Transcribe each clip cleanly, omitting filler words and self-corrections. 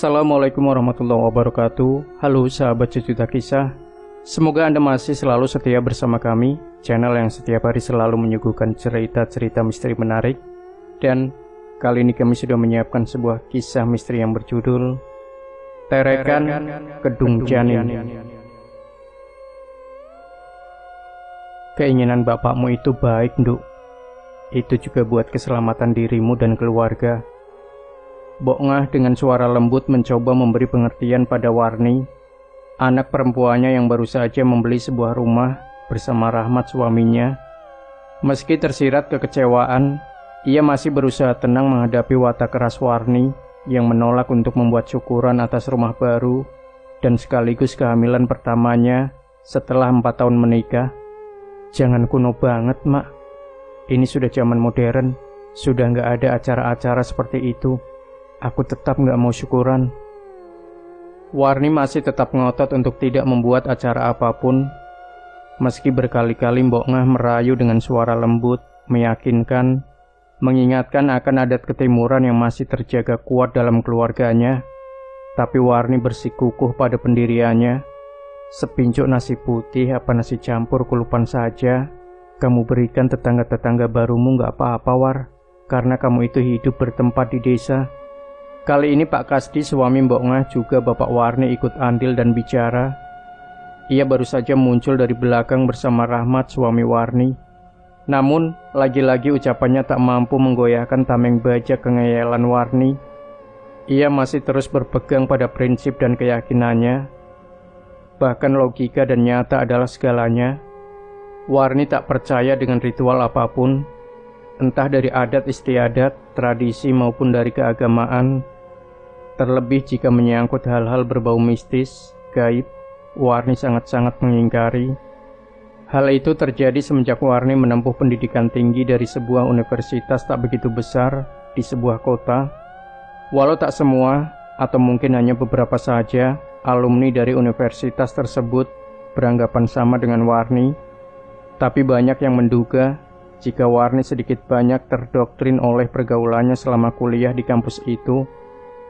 Assalamualaikum warahmatullahi wabarakatuh. Halo sahabat Sejuta Kisah. Semoga Anda masih selalu setia bersama kami, channel yang setiap hari selalu menyuguhkan cerita-cerita misteri menarik. Dan kali ini kami sudah menyiapkan sebuah kisah misteri yang berjudul Terekan Kedung Janin. Keinginan bapakmu itu baik, Nduk. Itu juga buat keselamatan dirimu dan keluarga. Bokngah dengan suara lembut mencoba memberi pengertian pada Warni, anak perempuannya yang baru saja membeli sebuah rumah bersama Rahmat suaminya. Meski tersirat kekecewaan, ia masih berusaha tenang menghadapi watak keras Warni yang menolak untuk membuat syukuran atas rumah baru dan sekaligus kehamilan pertamanya setelah 4 tahun menikah. Jangan kuno banget, Mak. Ini sudah zaman modern, sudah nggak ada acara-acara seperti itu. Aku tetap nggak mau syukuran. Warni masih tetap ngotot untuk tidak membuat acara apapun. Meski berkali-kali Mbokngah merayu dengan suara lembut, meyakinkan, mengingatkan akan adat ketimuran yang masih terjaga kuat dalam keluarganya. Tapi Warni bersikukuh pada pendiriannya. Sepincuk nasi putih apa nasi campur kulupan saja kamu berikan tetangga-tetangga barumu nggak apa-apa, War, karena kamu itu hidup bertempat di desa. Kali ini Pak Kasdi suami Mbokngah juga Bapak Warni ikut andil dan bicara. Ia baru saja muncul dari belakang bersama Rahmat suami Warni. Namun lagi-lagi ucapannya tak mampu menggoyahkan tameng baja kengeyelan Warni. Ia masih terus berpegang pada prinsip dan keyakinannya. Bahkan logika dan nyata adalah segalanya. Warni tak percaya dengan ritual apapun, entah dari adat istiadat, tradisi maupun dari keagamaan. Terlebih jika menyangkut hal-hal berbau mistis, gaib, Warni sangat-sangat mengingkari. Hal itu terjadi semenjak Warni menempuh pendidikan tinggi dari sebuah universitas tak begitu besar di sebuah kota. Walau tak semua, atau mungkin hanya beberapa saja, alumni dari universitas tersebut beranggapan sama dengan Warni. Tapi banyak yang menduga jika Warni sedikit banyak terdoktrin oleh pergaulannya selama kuliah di kampus itu.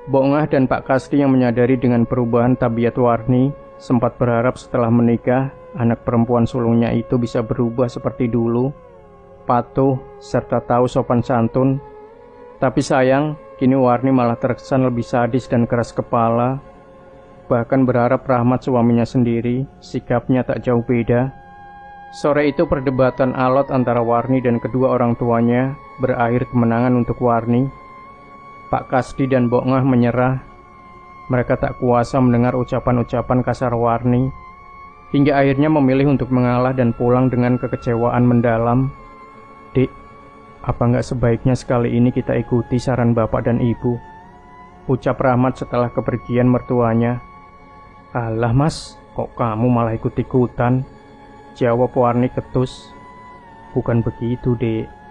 Bokngah dan Pak Kasdi yang menyadari dengan perubahan tabiat Warni sempat berharap setelah menikah, anak perempuan sulungnya itu bisa berubah seperti dulu, patuh serta tahu sopan santun. Tapi sayang, kini Warni malah terkesan lebih sadis dan keras kepala. Bahkan berharap Rahmat suaminya sendiri, sikapnya tak jauh beda. Sore itu perdebatan alot antara Warni dan kedua orang tuanya berakhir kemenangan untuk Warni. Pak Kasdi dan Bokngah menyerah. Mereka tak kuasa mendengar ucapan-ucapan kasar Warni, hingga akhirnya memilih untuk mengalah dan pulang dengan kekecewaan mendalam. Dik, apa nggak sebaiknya sekali ini kita ikuti saran bapak dan ibu? Ucap Rahmat setelah kepergian mertuanya. Alah mas, kok kamu malah ikut-ikutan? Jawab Warni ketus. Bukan begitu, Dek.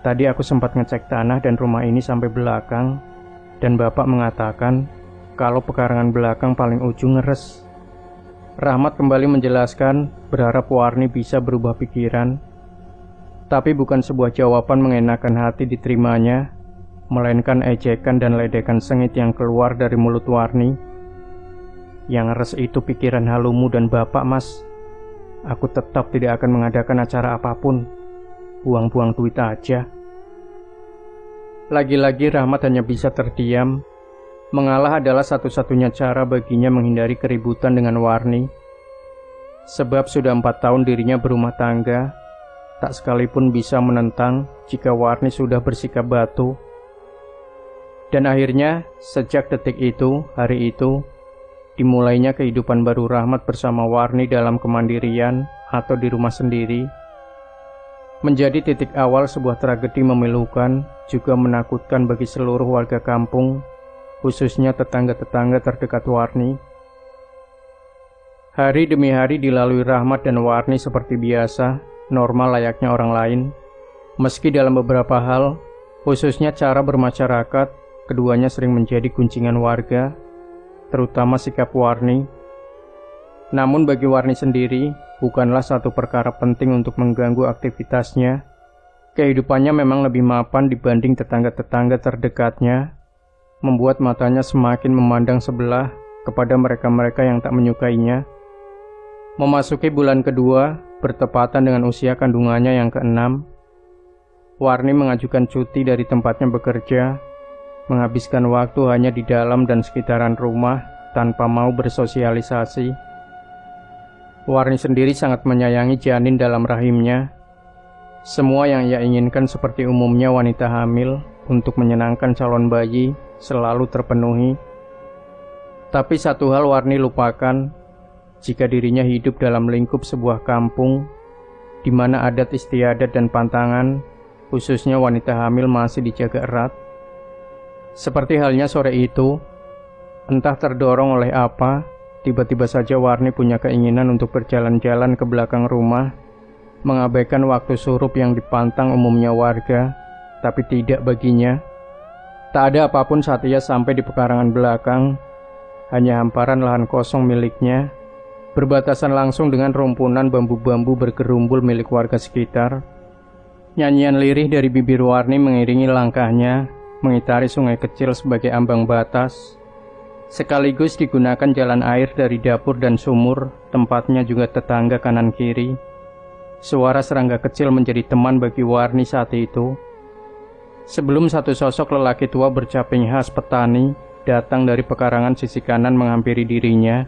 Tadi aku sempat ngecek tanah dan rumah ini sampai belakang, dan bapak mengatakan kalau pekarangan belakang paling ujung ngeres. Rahmat kembali menjelaskan, berharap Warni bisa berubah pikiran. Tapi bukan sebuah jawaban mengenakan hati diterimanya, melainkan ejekan dan ledekan sengit yang keluar dari mulut Warni. Yang ngeres itu pikiran halumu dan bapak, mas. Aku tetap tidak akan mengadakan acara apapun. Buang-buang duit aja. Lagi-lagi Rahmat hanya bisa terdiam. Mengalah adalah satu-satunya cara baginya menghindari keributan dengan Warni. Sebab sudah 4 tahun dirinya berumah tangga, tak sekalipun bisa menentang jika Warni sudah bersikap batu. Dan akhirnya, sejak detik itu, hari itu, dimulainya kehidupan baru Rahmat bersama Warni dalam kemandirian atau di rumah sendiri. Menjadi titik awal sebuah tragedi memilukan, juga menakutkan bagi seluruh warga kampung, khususnya tetangga-tetangga terdekat Warni. Hari demi hari dilalui Rahmat dan Warni seperti biasa, normal layaknya orang lain. Meski dalam beberapa hal, khususnya cara bermasyarakat, keduanya sering menjadi gunjingan warga, terutama sikap Warni. Namun bagi Warni sendiri, bukanlah satu perkara penting untuk mengganggu aktivitasnya. Kehidupannya memang lebih mapan dibanding tetangga-tetangga terdekatnya. membuat matanya semakin memandang sebelah kepada mereka-mereka yang tak menyukainya. Memasuki bulan kedua, bertepatan dengan usia kandungannya yang ke-6, Warni mengajukan cuti dari tempatnya bekerja, menghabiskan waktu hanya di dalam dan sekitaran rumah tanpa mau bersosialisasi. Warni sendiri sangat menyayangi janin dalam rahimnya. Semua yang ia inginkan seperti umumnya wanita hamil untuk menyenangkan calon bayi selalu terpenuhi. Tapi satu hal Warni lupakan, jika dirinya hidup dalam lingkup sebuah kampung di mana adat istiadat dan pantangan, khususnya wanita hamil, masih dijaga erat. Seperti halnya sore itu, entah terdorong oleh apa, tiba-tiba saja Warni punya keinginan untuk berjalan-jalan ke belakang rumah, mengabaikan waktu surup yang dipantang umumnya warga, tapi tidak baginya. Tak ada apapun saat ia sampai di pekarangan belakang, hanya hamparan lahan kosong miliknya, berbatasan langsung dengan rumpunan bambu-bambu bergerumbul milik warga sekitar. Nyanyian lirih dari bibir Warni mengiringi langkahnya, mengitari sungai kecil sebagai ambang batas. Sekaligus digunakan jalan air dari dapur dan sumur, tempatnya juga tetangga kanan kiri. Suara serangga kecil menjadi teman bagi Warni saat itu. Sebelum satu sosok lelaki tua bercaping khas petani datang dari pekarangan sisi kanan menghampiri dirinya.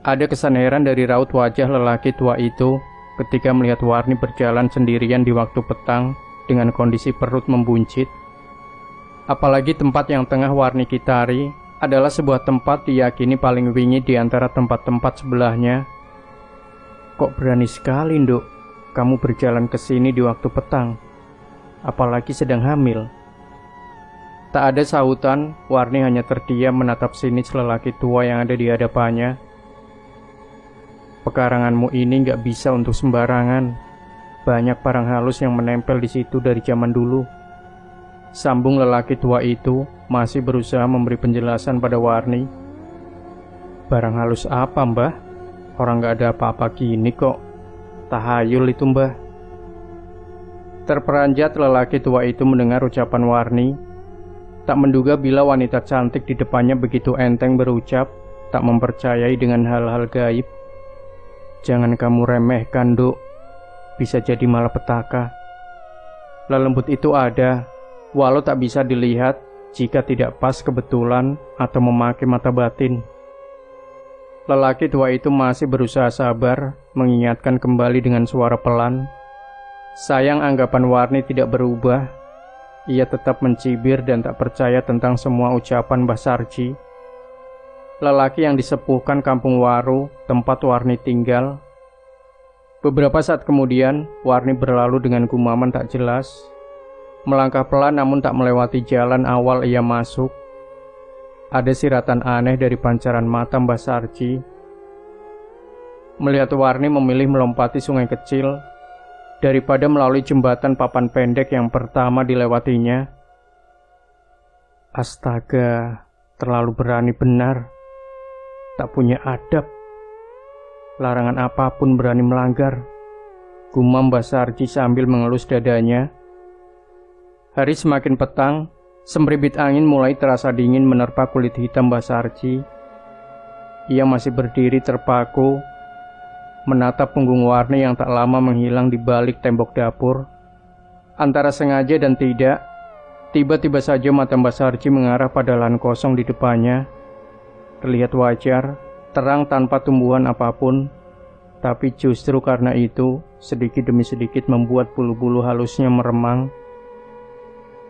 Ada kesan heran dari raut wajah lelaki tua itu ketika melihat Warni berjalan sendirian di waktu petang dengan kondisi perut membuncit. Apalagi tempat yang tengah Warni kitari adalah sebuah tempat diyakini paling wingi di antara tempat-tempat sebelahnya. Kok berani sekali, Nduk, kamu berjalan ke sini di waktu petang, apalagi sedang hamil. Tak ada sahutan, Warni hanya terdiam menatap sinis lelaki tua yang ada di hadapannya. Pekaranganmu ini gak bisa untuk sembarangan. Banyak barang halus yang menempel di situ dari zaman dulu. Sambung lelaki tua itu, masih berusaha memberi penjelasan pada Warni. Barang halus apa, Mbah? Orang gak ada apa-apa gini kok. Tahayul itu, Mbah. Terperanjat lelaki tua itu mendengar ucapan Warni. Tak menduga bila wanita cantik di depannya begitu enteng berucap, tak mempercayai dengan hal-hal gaib. Jangan kamu remehkan, Duk. Bisa jadi malapetaka. Lelembut itu ada, walau tak bisa dilihat jika tidak pas kebetulan atau memakai mata batin. Lelaki tua itu masih berusaha sabar, mengingatkan kembali dengan suara pelan. Sayang anggapan Warni tidak berubah. Ia tetap mencibir dan tak percaya tentang semua ucapan Mbah Sarji. Lelaki yang disepuhkan kampung Waru, tempat Warni tinggal. Beberapa saat kemudian, Warni berlalu dengan gumaman tak jelas. Melangkah pelan namun tak melewati jalan awal ia masuk. Ada siratan aneh dari pancaran mata Mbah Sarji. Melihat Warni memilih melompati sungai kecil daripada melalui jembatan papan pendek yang pertama dilewatinya. Astaga, terlalu berani benar. Tak punya adab. Larangan apapun berani melanggar, gumam Mbah Sarji sambil mengelus dadanya. Hari semakin petang. Sembribit angin mulai terasa dingin menerpa kulit hitam Mbah Sarji. Ia masih berdiri terpaku, menatap punggung Warni yang tak lama menghilang di balik tembok dapur. Antara sengaja dan tidak, tiba-tiba saja mata Mbah Sarji mengarah pada lahan kosong di depannya. Terlihat wajar, terang tanpa tumbuhan apapun, tapi justru karena itu, sedikit demi sedikit membuat bulu-bulu halusnya meremang.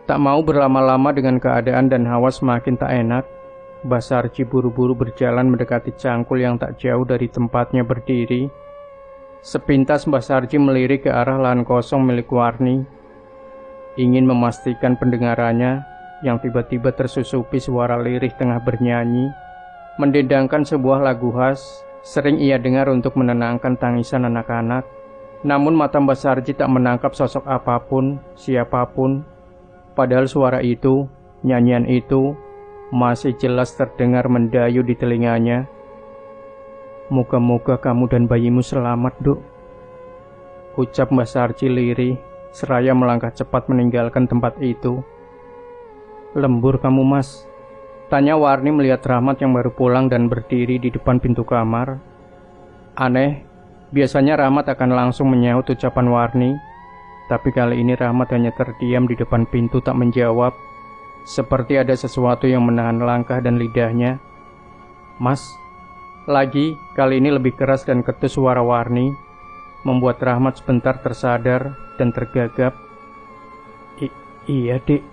Tak mau berlama-lama dengan keadaan dan hawa semakin tak enak, Mbah Sarji buru-buru berjalan mendekati cangkul yang tak jauh dari tempatnya berdiri. Sepintas Mbah Sarji melirik ke arah lahan kosong milik Warni, ingin memastikan pendengarannya yang tiba-tiba tersusupi suara lirih tengah bernyanyi, mendendangkan sebuah lagu khas, sering ia dengar untuk menenangkan tangisan anak-anak. Namun mata Mbah Sarji tak menangkap sosok apapun, siapapun. Padahal suara itu, nyanyian itu, masih jelas terdengar mendayu di telinganya. Moga-moga kamu dan bayimu selamat, Duk, ucap Mbah Sarji lirih, seraya melangkah cepat meninggalkan tempat itu. Lembur kamu, Mas? Tanya Warni melihat Rahmat yang baru pulang dan berdiri di depan pintu kamar. Aneh, biasanya Rahmat akan langsung menyahut ucapan Warni, tapi kali ini Rahmat hanya terdiam di depan pintu tak menjawab, seperti ada sesuatu yang menahan langkah dan lidahnya. Mas, lagi kali ini lebih keras dan ketus suara Warni, membuat Rahmat sebentar tersadar dan tergagap. Iya Dek,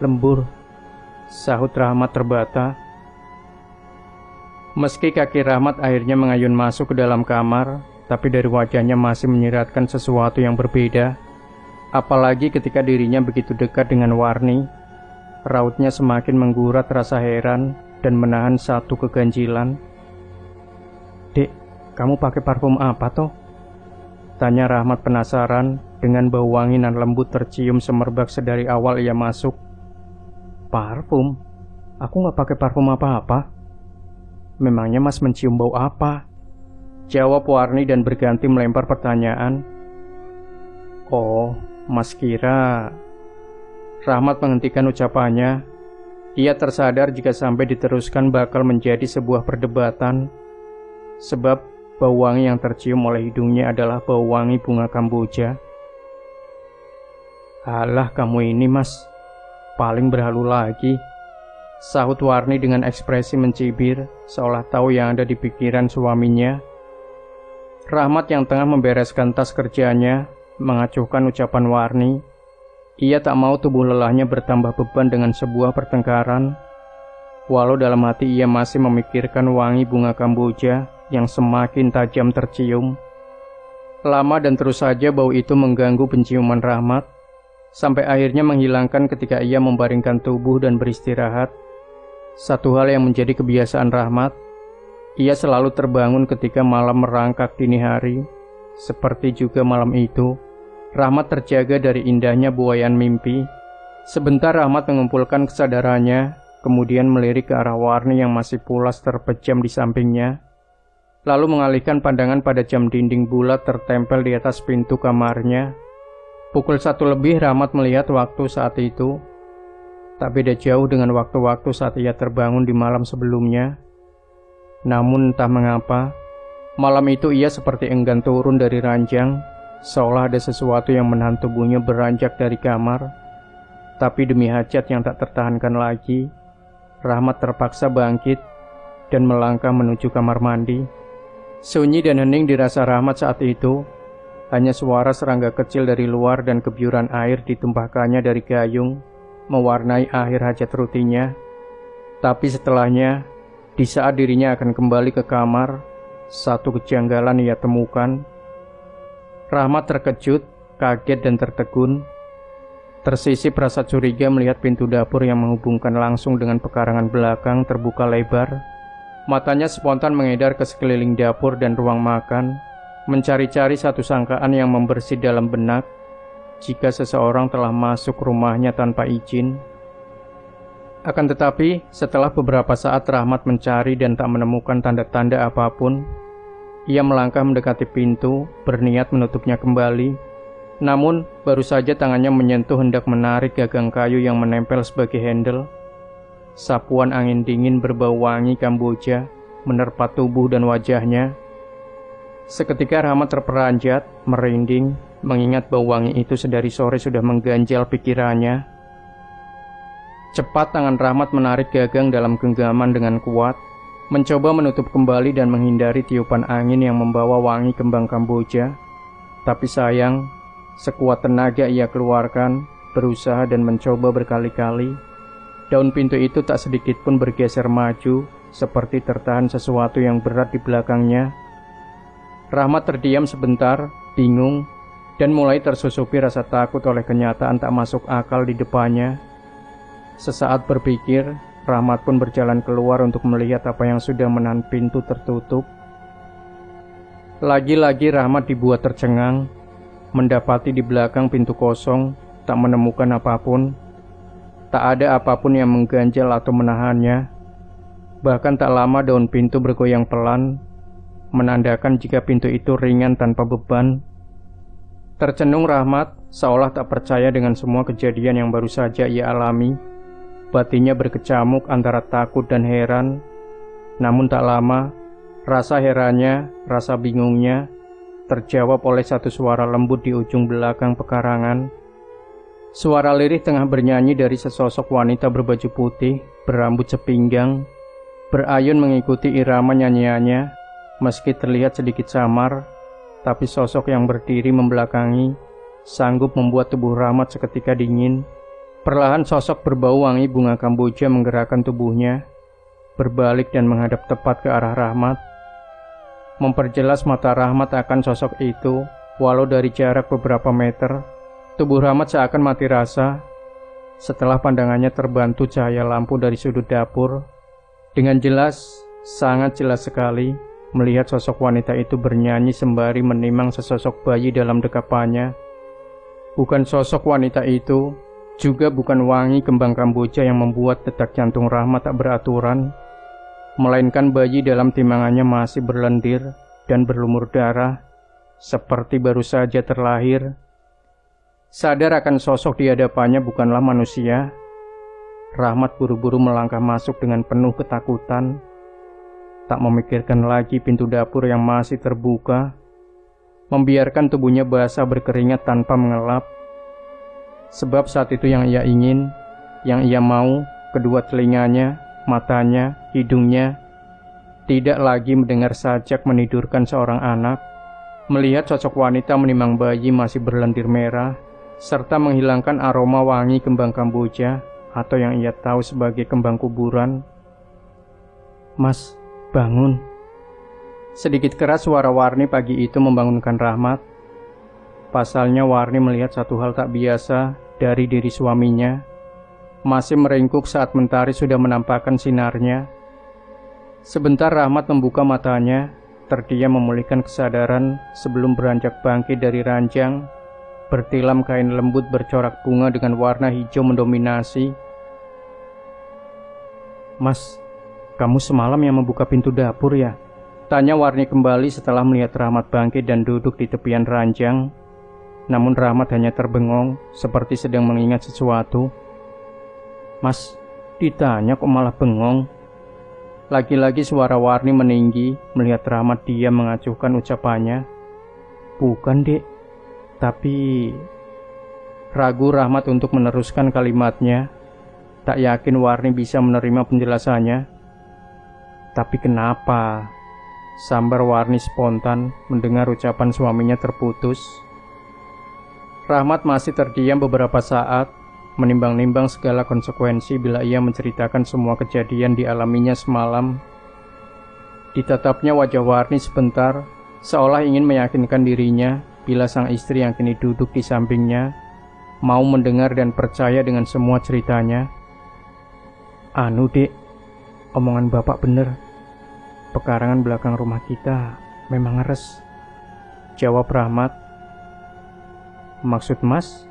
lembur, sahut Rahmat terbata. Meski kaki Rahmat akhirnya mengayun masuk ke dalam kamar, tapi dari wajahnya masih menyiratkan sesuatu yang berbeda. Apalagi ketika dirinya begitu dekat dengan Warni, rautnya semakin menggurat rasa heran dan menahan satu keganjilan. Dek, kamu pakai parfum apa toh? Tanya Rahmat penasaran dengan bau wangi nan lembut tercium semerbak sedari awal ia masuk. Parfum? Aku gak pakai parfum apa-apa. Memangnya Mas mencium bau apa? Jawab Warni dan berganti melempar pertanyaan. Oh, Mas kira... Rahmat menghentikan ucapannya. Ia tersadar jika sampai diteruskan bakal menjadi sebuah perdebatan. Sebab bau wangi yang tercium oleh hidungnya adalah bau wangi bunga kamboja. Alah kamu ini Mas, paling berhalu lagi, sahut Warni dengan ekspresi mencibir, seolah tahu yang ada di pikiran suaminya. Rahmat yang tengah membereskan tas kerjanya mengacuhkan ucapan Warni. Ia tak mau tubuh lelahnya bertambah beban dengan sebuah pertengkaran. Walau dalam hati ia masih memikirkan wangi bunga kamboja yang semakin tajam tercium. Lama dan terus saja bau itu mengganggu penciuman Rahmat, sampai akhirnya menghilangkan ketika ia membaringkan tubuh dan beristirahat. Satu hal yang menjadi kebiasaan Rahmat, ia selalu terbangun ketika malam merangkak dini hari. Seperti juga malam itu, Rahmat terjaga dari indahnya buaian mimpi. Sebentar Rahmat mengumpulkan kesadarannya, kemudian melirik ke arah Warni yang masih pulas terpejam di sampingnya, lalu mengalihkan pandangan pada jam dinding bulat tertempel di atas pintu kamarnya. Pukul 1 lebih Rahmat melihat waktu saat itu. Tak beda jauh dengan waktu-waktu saat ia terbangun di malam sebelumnya. Namun entah mengapa, malam itu ia seperti enggan turun dari ranjang, seolah ada sesuatu yang menahan tubuhnya beranjak dari kamar. Tapi demi hajat yang tak tertahankan lagi, Rahmat terpaksa bangkit dan melangkah menuju kamar mandi. Sunyi dan hening dirasa Rahmat saat itu. Hanya suara serangga kecil dari luar dan kebiuran air ditumpahkannya dari gayung mewarnai akhir hajat rutinnya. Tapi setelahnya, di saat dirinya akan kembali ke kamar, satu kejanggalan ia temukan. Rahmat terkejut, kaget dan tertegun. Tersisip rasa curiga melihat pintu dapur yang menghubungkan langsung dengan pekarangan belakang terbuka lebar. Matanya spontan mengedar ke sekeliling dapur dan ruang makan, mencari-cari satu sangkaan yang membersih dalam benak jika seseorang telah masuk rumahnya tanpa izin. Akan tetapi, setelah beberapa saat Rahmat mencari dan tak menemukan tanda-tanda apapun, ia melangkah mendekati pintu, berniat menutupnya kembali. Namun, baru saja tangannya menyentuh hendak menarik gagang kayu yang menempel sebagai handle. Sapuan angin dingin berbau wangi kamboja menerpa tubuh dan wajahnya. Seketika Rahmat terperanjat, merinding, mengingat bau wangi itu sedari sore sudah mengganjal pikirannya. Cepat tangan Rahmat menarik gagang dalam genggaman dengan kuat, mencoba menutup kembali dan menghindari tiupan angin yang membawa wangi kembang kamboja. Tapi sayang, sekuat tenaga ia keluarkan, berusaha dan mencoba berkali-kali. Daun pintu itu tak sedikit pun bergeser maju, seperti tertahan sesuatu yang berat di belakangnya. Rahmat terdiam sebentar, bingung, dan mulai tersusupi rasa takut oleh kenyataan tak masuk akal di depannya. Sesaat berpikir, Rahmat pun berjalan keluar untuk melihat apa yang sudah menahan pintu tertutup. Lagi-lagi Rahmat dibuat tercengang, mendapati di belakang pintu kosong, tak menemukan apapun. Tak ada apapun yang mengganjal atau menahannya. Bahkan tak lama daun pintu bergoyang pelan, menandakan jika pintu itu ringan tanpa beban. Tercenung Rahmat, seolah tak percaya dengan semua kejadian yang baru saja ia alami. Batinnya berkecamuk antara takut dan heran. Namun tak lama, rasa herannya, rasa bingungnya terjawab oleh satu suara lembut di ujung belakang pekarangan. Suara lirih tengah bernyanyi dari sesosok wanita berbaju putih, berambut sepinggang, berayun mengikuti irama nyanyiannya. Meski terlihat sedikit samar, tapi sosok yang berdiri membelakangi sanggup membuat tubuh Rahmat seketika dingin. Perlahan sosok berbau wangi bunga kamboja menggerakkan tubuhnya, berbalik dan menghadap tepat ke arah Rahmat. Memperjelas mata Rahmat akan sosok itu, walau dari jarak beberapa meter, tubuh Rahmat seakan mati rasa. Setelah pandangannya terbantu cahaya lampu dari sudut dapur, dengan jelas, sangat jelas sekali, melihat sosok wanita itu bernyanyi sembari menimang sesosok bayi dalam dekapannya. Bukan sosok wanita itu, juga bukan wangi kembang kamboja yang membuat detak jantung Rahmat tak beraturan, melainkan bayi dalam timangannya masih berlendir dan berlumur darah, seperti baru saja terlahir. Sadar akan sosok di hadapannya bukanlah manusia, Rahmat buru-buru melangkah masuk dengan penuh ketakutan, tak memikirkan lagi pintu dapur yang masih terbuka, membiarkan tubuhnya basah berkeringat tanpa mengelap. Sebab saat itu yang ia ingin, yang ia mau, kedua telinganya, matanya, hidungnya, tidak lagi mendengar sajak menidurkan seorang anak, melihat sosok wanita menimang bayi masih berlendir merah, serta menghilangkan aroma wangi kembang kamboja atau yang ia tahu sebagai kembang kuburan. "Mas, bangun." Sedikit keras suara Warni pagi itu membangunkan Rahmat. Pasalnya Warni melihat satu hal tak biasa dari diri suaminya, masih meringkuk saat mentari sudah menampakkan sinarnya. Sebentar Rahmat membuka matanya, terdiam memulihkan kesadaran sebelum beranjak bangkit dari ranjang, bertilam kain lembut bercorak bunga dengan warna hijau mendominasi. "Mas, kamu semalam yang membuka pintu dapur ya?" tanya Warni kembali setelah melihat Rahmat bangkit dan duduk di tepian ranjang. Namun Rahmat hanya terbengong, seperti sedang mengingat sesuatu. "Mas, ditanya kok malah bengong?" Lagi-lagi suara Warni meninggi, melihat Rahmat diam mengacuhkan ucapannya. "Bukan, Dek. Tapi..." Ragu Rahmat untuk meneruskan kalimatnya. Tak yakin Warni bisa menerima penjelasannya. "Tapi kenapa?" sambar Warni spontan mendengar ucapan suaminya terputus. Rahmat masih terdiam beberapa saat, menimbang-nimbang segala konsekuensi bila ia menceritakan semua kejadian dialaminya semalam. Ditatapnya wajah Warni sebentar, seolah ingin meyakinkan dirinya bila sang istri yang kini duduk di sampingnya mau mendengar dan percaya dengan semua ceritanya. "Anu, Dek, omongan Bapak bener. Pekarangan belakang rumah kita memang ngeres," jawab Rahmat. "Maksud Mas?"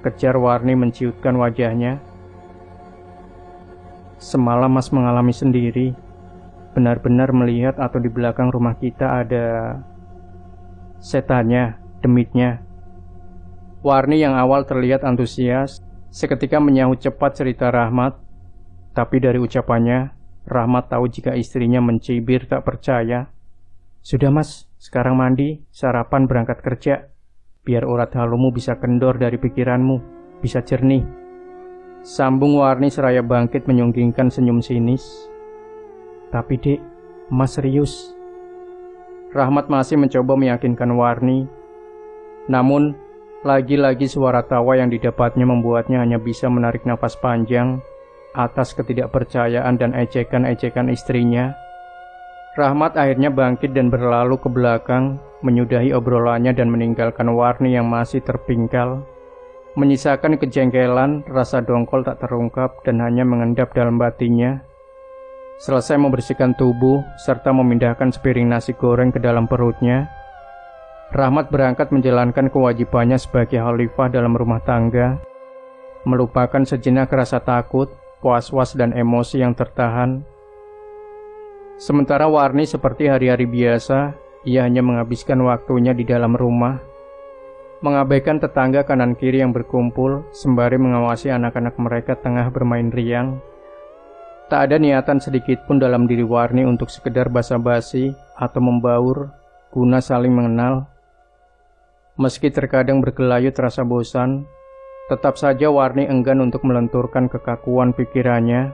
kejar Warni menciutkan wajahnya. "Semalam Mas mengalami sendiri, benar-benar melihat atau di belakang rumah kita ada setannya, demitnya." Warni yang awal terlihat antusias, seketika menyahut cepat cerita Rahmat. Tapi dari ucapannya, Rahmat tahu jika istrinya mencibir tak percaya. "Sudah Mas, sekarang mandi, sarapan, berangkat kerja. Biar urat halumu bisa kendor dari pikiranmu, bisa jernih," sambung Warni seraya bangkit menyunggingkan senyum sinis. "Tapi Dek, Mas serius." Rahmat masih mencoba meyakinkan Warni. Namun, lagi-lagi suara tawa yang didapatnya membuatnya hanya bisa menarik nafas panjang atas ketidakpercayaan dan ejekan-ejekan istrinya. Rahmat akhirnya bangkit dan berlalu ke belakang, menyudahi obrolannya dan meninggalkan Warni yang masih terpingkal, menyisakan kejengkelan, rasa dongkol tak terungkap dan hanya mengendap dalam batinnya. Selesai membersihkan tubuh serta memindahkan sepiring nasi goreng ke dalam perutnya, Rahmat berangkat menjalankan kewajibannya sebagai khalifah dalam rumah tangga, melupakan sejenak rasa takut, was-was dan emosi yang tertahan. Sementara Warni seperti hari-hari biasa, ia hanya menghabiskan waktunya di dalam rumah, mengabaikan tetangga kanan kiri yang berkumpul sembari mengawasi anak-anak mereka tengah bermain riang. Tak ada niatan sedikit pun dalam diri Warni untuk sekedar basa-basi atau membaur guna saling mengenal. Meski terkadang bergelayut rasa bosan, tetap saja Warni enggan untuk melenturkan kekakuan pikirannya.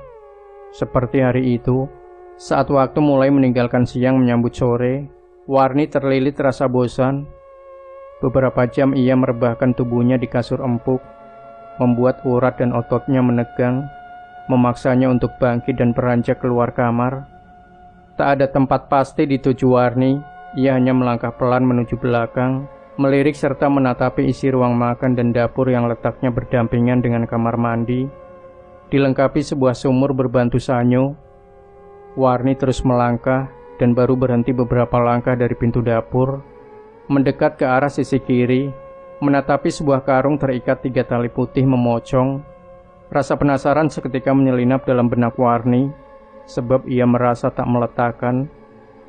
Seperti hari itu, saat waktu mulai meninggalkan siang menyambut sore, Warni terlilit rasa bosan. Beberapa jam ia merebahkan tubuhnya di kasur empuk, membuat urat dan ototnya menegang, memaksanya untuk bangkit dan beranjak keluar kamar. Tak ada tempat pasti dituju Warni, ia hanya melangkah pelan menuju belakang, melirik serta menatapi isi ruang makan dan dapur yang letaknya berdampingan dengan kamar mandi, dilengkapi sebuah sumur berbantu sanyo. Warni terus melangkah dan baru berhenti beberapa langkah dari pintu dapur, mendekat ke arah sisi kiri, menatapi sebuah karung terikat 3 tali putih memocong. Rasa penasaran seketika menyelinap dalam benak Warni, sebab ia merasa tak meletakkan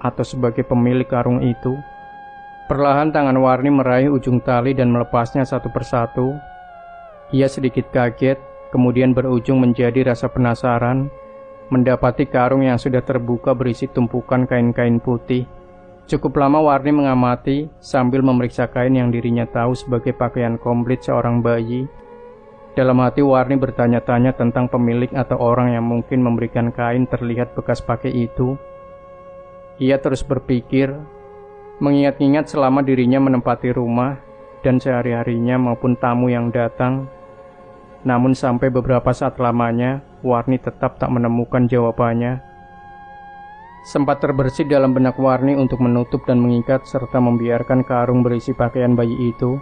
atau sebagai pemilik karung itu. Perlahan tangan Warni meraih ujung tali dan melepasnya satu persatu. Ia sedikit kaget, kemudian berujung menjadi rasa penasaran, mendapati karung yang sudah terbuka berisi tumpukan kain-kain putih. Cukup lama Warni mengamati sambil memeriksa kain yang dirinya tahu sebagai pakaian komplit seorang bayi. Dalam hati Warni bertanya-tanya tentang pemilik atau orang yang mungkin memberikan kain terlihat bekas pakai itu. Ia terus berpikir, mengingat-ingat selama dirinya menempati rumah dan sehari-harinya maupun tamu yang datang. Namun sampai beberapa saat lamanya, Warni tetap tak menemukan jawabannya. Sempat terbersit dalam benak Warni untuk menutup dan mengikat serta membiarkan karung berisi pakaian bayi itu.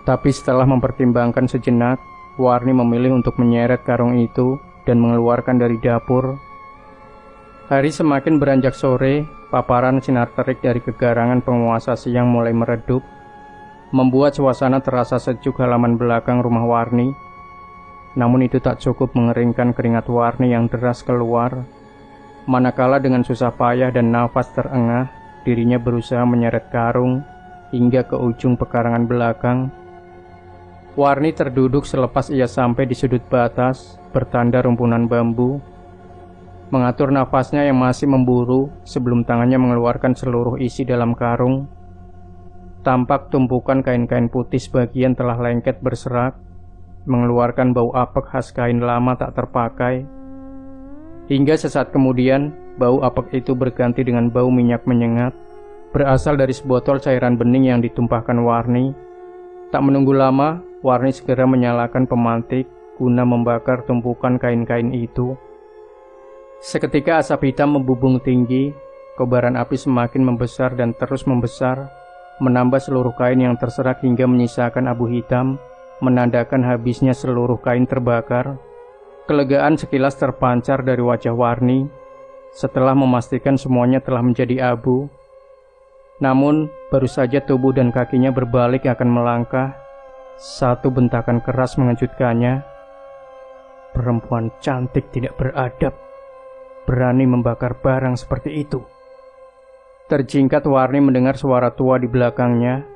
Tapi setelah mempertimbangkan sejenak, Warni memilih untuk menyeret karung itu dan mengeluarkan dari dapur. Hari semakin beranjak sore, paparan sinar terik dari kegarangan penguasa siang mulai meredup, membuat suasana terasa sejuk halaman belakang rumah Warni. Namun itu tak cukup mengeringkan keringat Warni yang deras keluar. Manakala dengan susah payah dan nafas terengah, dirinya berusaha menyeret karung hingga ke ujung pekarangan belakang. Warni terduduk selepas ia sampai di sudut batas, bertanda rumpunan bambu. Mengatur nafasnya yang masih memburu sebelum tangannya mengeluarkan seluruh isi dalam karung. Tampak tumpukan kain-kain putih sebagian telah lengket berserak, mengeluarkan bau apek khas kain lama tak terpakai. Hingga sesaat kemudian, bau apek itu berganti dengan bau minyak menyengat, berasal dari sebotol cairan bening yang ditumpahkan Warni. Tak menunggu lama, Warni segera menyalakan pemantik guna membakar tumpukan kain-kain itu. Seketika asap hitam membubung tinggi, kobaran api semakin membesar dan terus membesar, menambah seluruh kain yang terserak hingga menyisakan abu hitam, menandakan habisnya seluruh kain terbakar. Kelegaan sekilas terpancar dari wajah Warni setelah memastikan semuanya telah menjadi abu. Namun, baru saja tubuh dan kakinya berbalik akan melangkah, satu bentakan keras mengejutkannya. Perempuan cantik tidak beradab, berani membakar barang seperti itu. Terjingkat Warni mendengar suara tua di belakangnya,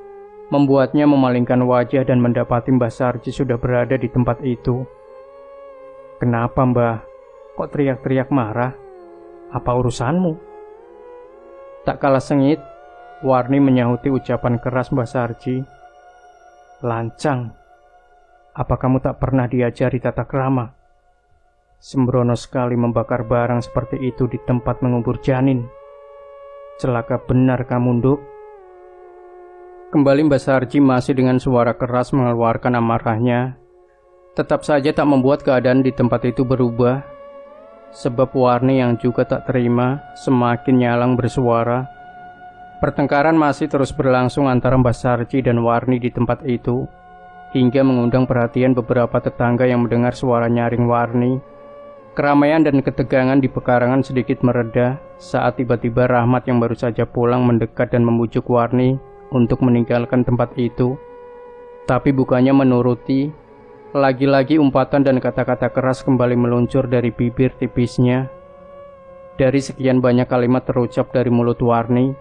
membuatnya memalingkan wajah dan mendapati Mbah Sarji sudah berada di tempat itu. "Kenapa, Mbah? Kok teriak-teriak marah? Apa urusanmu?" Tak kalah sengit, Warni menyahuti ucapan keras Mbah Sarji. "Lancang, apa kamu tak pernah diajari tata krama? Sembrono sekali membakar barang seperti itu di tempat mengubur janin. Celaka benar kamu, Nduk." Kembali Mbah Sarji masih dengan suara keras mengeluarkan amarahnya. Tetap saja tak membuat keadaan di tempat itu berubah, sebab Warni yang juga tak terima semakin nyalang bersuara. Pertengkaran masih terus berlangsung antara Mbah Sarji dan Warni di tempat itu, hingga mengundang perhatian beberapa tetangga yang mendengar suara nyaring Warni. Keramaian dan ketegangan di pekarangan sedikit mereda saat tiba-tiba Rahmat yang baru saja pulang mendekat dan membujuk Warni untuk meninggalkan tempat itu. Tapi bukannya menuruti, lagi-lagi umpatan dan kata-kata keras kembali meluncur dari bibir tipisnya. Dari sekian banyak kalimat terucap dari mulut Warni,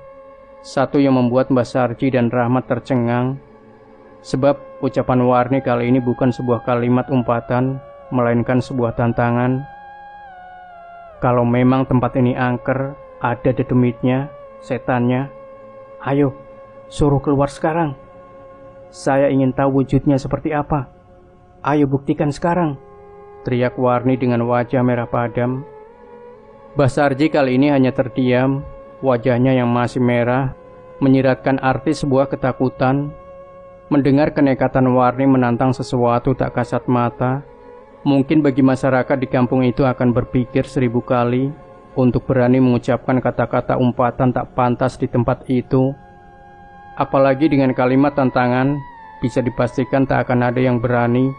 satu yang membuat Mbah Sarji dan Rahmat tercengang. Sebab ucapan Warni kali ini bukan sebuah kalimat umpatan, melainkan sebuah tantangan. Kalau memang tempat ini angker, ada dedemitnya, setannya, ayo, suruh keluar sekarang. Saya ingin tahu wujudnya seperti apa. Ayo buktikan sekarang, teriak Warni dengan wajah merah padam. Mbah Sarji kali ini hanya terdiam, wajahnya yang masih merah, menyiratkan arti sebuah ketakutan. Mendengar kenekatan Warni menantang sesuatu tak kasat mata, mungkin bagi masyarakat di kampung itu akan berpikir 1000 kali untuk berani mengucapkan kata-kata umpatan tak pantas di tempat itu. Apalagi dengan kalimat tantangan, bisa dipastikan tak akan ada yang berani.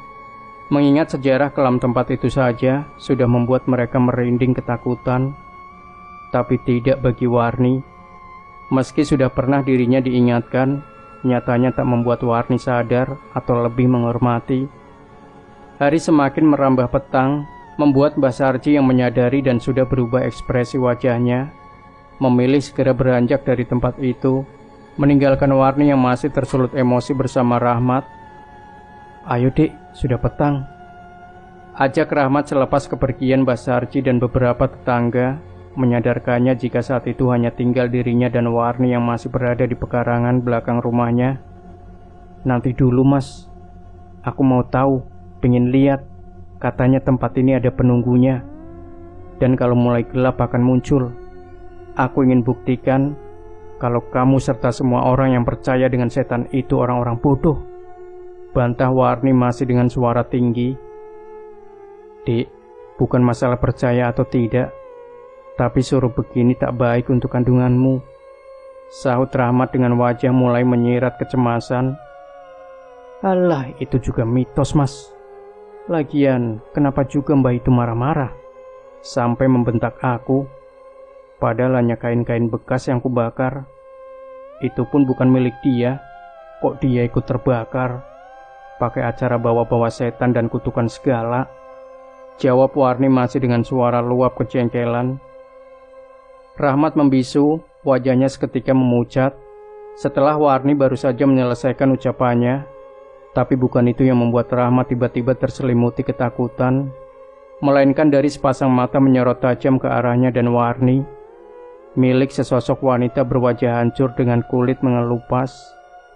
Mengingat sejarah kelam tempat itu saja sudah membuat mereka merinding ketakutan. Tapi tidak bagi Warni. Meski sudah pernah dirinya diingatkan, nyatanya tak membuat Warni sadar atau lebih menghormati. Hari semakin merambah petang, membuat Mbah Sarji yang menyadari dan sudah berubah ekspresi wajahnya, memilih segera beranjak dari tempat itu, meninggalkan Warni yang masih tersulut emosi bersama Rahmat. Ayo Dik, sudah petang, ajak Rahmat selepas kepergian Mbah Sarji dan beberapa tetangga, menyadarkannya jika saat itu hanya tinggal dirinya dan Warni yang masih berada di pekarangan belakang rumahnya. Nanti dulu mas, aku mau tahu, pengen lihat, katanya tempat ini ada penunggunya. Dan kalau mulai gelap akan muncul. Aku ingin buktikan kalau kamu serta semua orang yang percaya dengan setan itu orang-orang bodoh, bantah Warni masih dengan suara tinggi. Dik, bukan masalah percaya atau tidak, tapi suruh begini tak baik untuk kandunganmu, sahut Rahmat dengan wajah mulai menyirat kecemasan. Alah, itu juga mitos mas. Lagian, kenapa juga mbah itu marah-marah sampai membentak aku? Padahal hanya kain-kain bekas yang kubakar. Itu pun bukan milik dia. Kok dia ikut terbakar? Pakai acara bawa-bawa setan dan kutukan segala, jawab Warni masih dengan suara luap kejengkelan. Rahmat membisu, wajahnya seketika memucat. Setelah Warni baru saja menyelesaikan ucapannya, tapi bukan itu yang membuat Rahmat tiba-tiba terselimuti ketakutan, melainkan dari sepasang mata menyorot tajam ke arahnya dan Warni, milik sesosok wanita berwajah hancur dengan kulit mengelupas,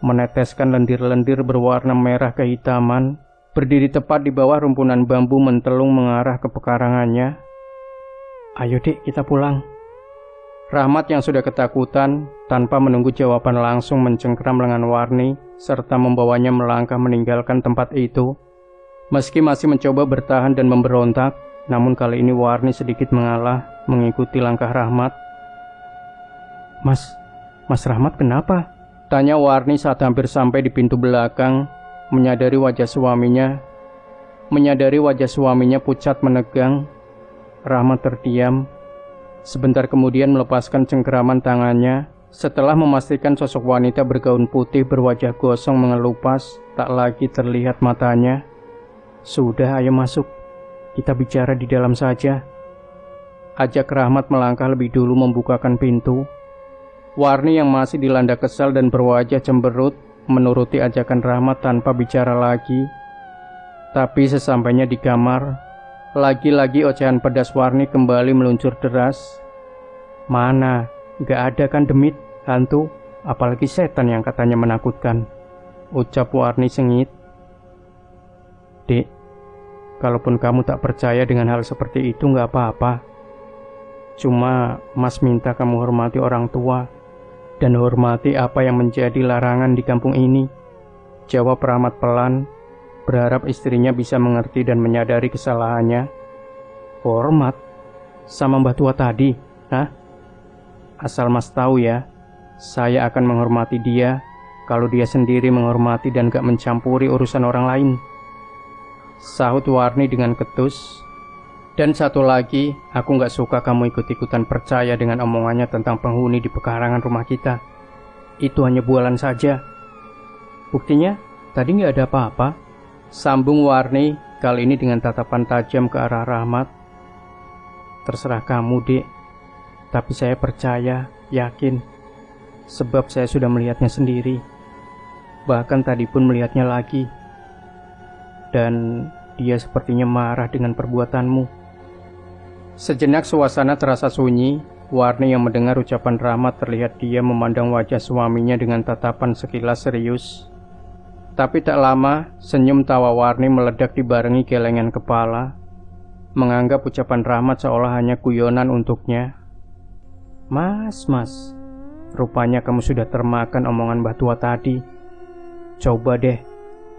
meneteskan lendir-lendir berwarna merah kehitaman, berdiri tepat di bawah rumpunan bambu mentelung mengarah ke pekarangannya. Ayo Dik, kita pulang. Rahmat yang sudah ketakutan, tanpa menunggu jawaban langsung mencengkram lengan Warni, serta membawanya melangkah meninggalkan tempat itu. Meski masih mencoba bertahan dan memberontak, namun kali ini Warni sedikit mengalah, mengikuti langkah Rahmat. Mas Rahmat kenapa? Tanya Warni saat hampir sampai di pintu belakang, menyadari wajah suaminya pucat menegang. Rahmat terdiam. Sebentar kemudian melepaskan cengkeraman tangannya, setelah memastikan sosok wanita bergaun putih berwajah gosong mengelupas, tak lagi terlihat matanya. Sudah, ayo masuk. Kita bicara di dalam saja. Ajak Rahmat melangkah lebih dulu membukakan pintu. Warni yang masih dilanda kesal dan berwajah cemberut, menuruti ajakan Rahmat tanpa bicara lagi. Tapi sesampainya di kamar, lagi-lagi ocehan pedas Warni kembali meluncur deras. Mana, gak ada kan demit, hantu, apalagi setan yang katanya menakutkan, ucap Warni sengit. Dik, kalaupun kamu tak percaya dengan hal seperti itu gak apa-apa. Cuma mas minta kamu hormati orang tua dan hormati apa yang menjadi larangan di kampung ini, jawab Rahmat pelan, berharap istrinya bisa mengerti dan menyadari kesalahannya. Hormat? Sama mbah tua tadi? Hah? Asal mas tahu ya, saya akan menghormati dia kalau dia sendiri menghormati dan gak mencampuri urusan orang lain, sahut Warni dengan ketus. Dan satu lagi, aku gak suka kamu ikut-ikutan percaya dengan omongannya tentang penghuni di pekarangan rumah kita. Itu hanya bualan saja. Buktinya, tadi gak ada apa-apa, sambung Warni, kali ini dengan tatapan tajam ke arah Rahmat. Terserah kamu, Dek. Tapi saya percaya, yakin, sebab saya sudah melihatnya sendiri. bahkan tadi pun melihatnya lagi. Dan dia sepertinya marah dengan perbuatanmu. Sejenak suasana terasa sunyi. Warni yang mendengar ucapan Rahmat terlihat dia memandang wajah suaminya dengan tatapan sekilas serius. Tapi tak lama, senyum tawa Warni meledak dibarengi gelengan kepala, menganggap ucapan Rahmat seolah hanya guyonan untuknya. Mas, rupanya kamu sudah termakan omongan Mbah Tua tadi. Coba deh,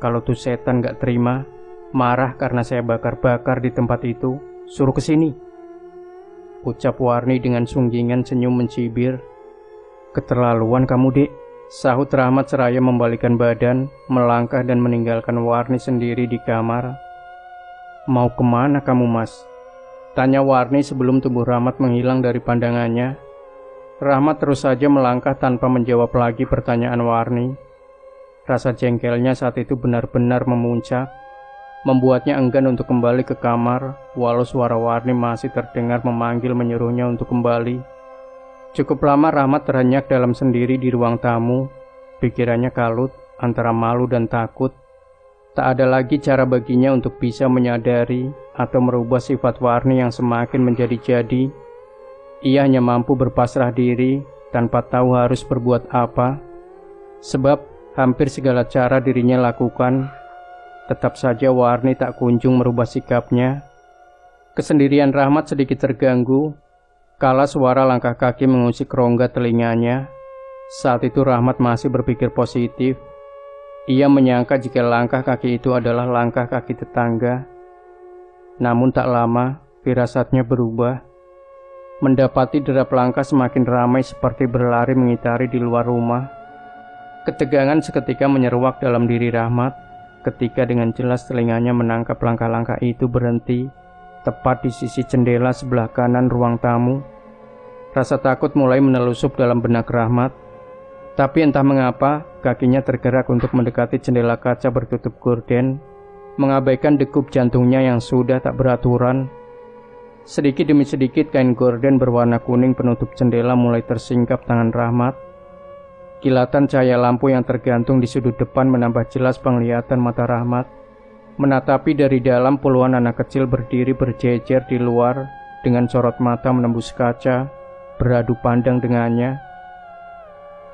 kalau tuh setan gak terima, marah karena saya bakar-bakar di tempat itu, suruh kesini. Ucap Warni dengan sunggingan senyum mencibir. Keterlaluan kamu, Dek, sahut Rahmat seraya membalikkan badan, melangkah dan meninggalkan Warni sendiri di kamar. Mau kemana kamu, Mas? Tanya Warni sebelum tubuh Rahmat menghilang dari pandangannya. Rahmat terus saja melangkah tanpa menjawab lagi pertanyaan Warni. Rasa jengkelnya saat itu benar-benar memuncak, membuatnya enggan untuk kembali ke kamar, walau suara Warni masih terdengar memanggil menyuruhnya untuk kembali. Cukup lama Rahmat terhenyak dalam sendiri di ruang tamu, pikirannya kalut antara malu dan takut. Tak ada lagi cara baginya untuk bisa menyadari atau merubah sifat Warni yang semakin menjadi-jadi. Ia hanya mampu berpasrah diri tanpa tahu harus berbuat apa, sebab hampir segala cara dirinya lakukan. Tetap saja Warni tak kunjung merubah sikapnya. Kesendirian Rahmat sedikit terganggu kala suara langkah kaki mengusik rongga telinganya. Saat itu Rahmat masih berpikir positif. Ia menyangka jika langkah kaki itu adalah langkah kaki tetangga. Namun tak lama, firasatnya berubah. Mendapati derap langkah semakin ramai seperti berlari mengitari di luar rumah. Ketegangan seketika menyeruak dalam diri Rahmat ketika dengan jelas telinganya menangkap langkah-langkah itu berhenti tepat di sisi jendela sebelah kanan ruang tamu. Rasa takut mulai menelusup dalam benak Rahmat. Tapi entah mengapa kakinya tergerak untuk mendekati jendela kaca bertutup gorden, mengabaikan degup jantungnya yang sudah tak beraturan. Sedikit demi sedikit kain gorden berwarna kuning penutup jendela mulai tersingkap tangan Rahmat. Kilatan cahaya lampu yang tergantung di sudut depan menambah jelas penglihatan mata Rahmat. Menatapi dari dalam puluhan anak kecil berdiri berjejer di luar dengan sorot mata menembus kaca, beradu pandang dengannya.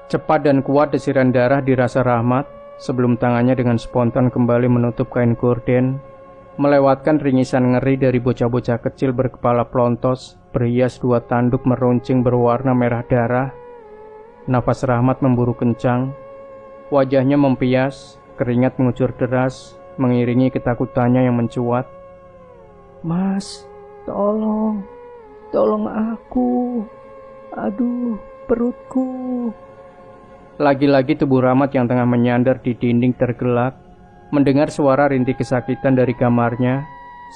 Cepat dan kuat desiran darah dirasa Rahmat sebelum tangannya dengan spontan kembali menutup kain gorden, melewatkan ringisan ngeri dari bocah-bocah kecil berkepala plontos, berhias dua tanduk meruncing berwarna merah darah. Nafas Rahmat memburu kencang, wajahnya mempias, keringat mengucur deras, mengiringi ketakutannya yang mencuat. Mas, tolong aku, aduh perutku. Lagi-lagi tubuh Rahmat yang tengah menyandar di dinding tergelak, mendengar suara rintih kesakitan dari kamarnya.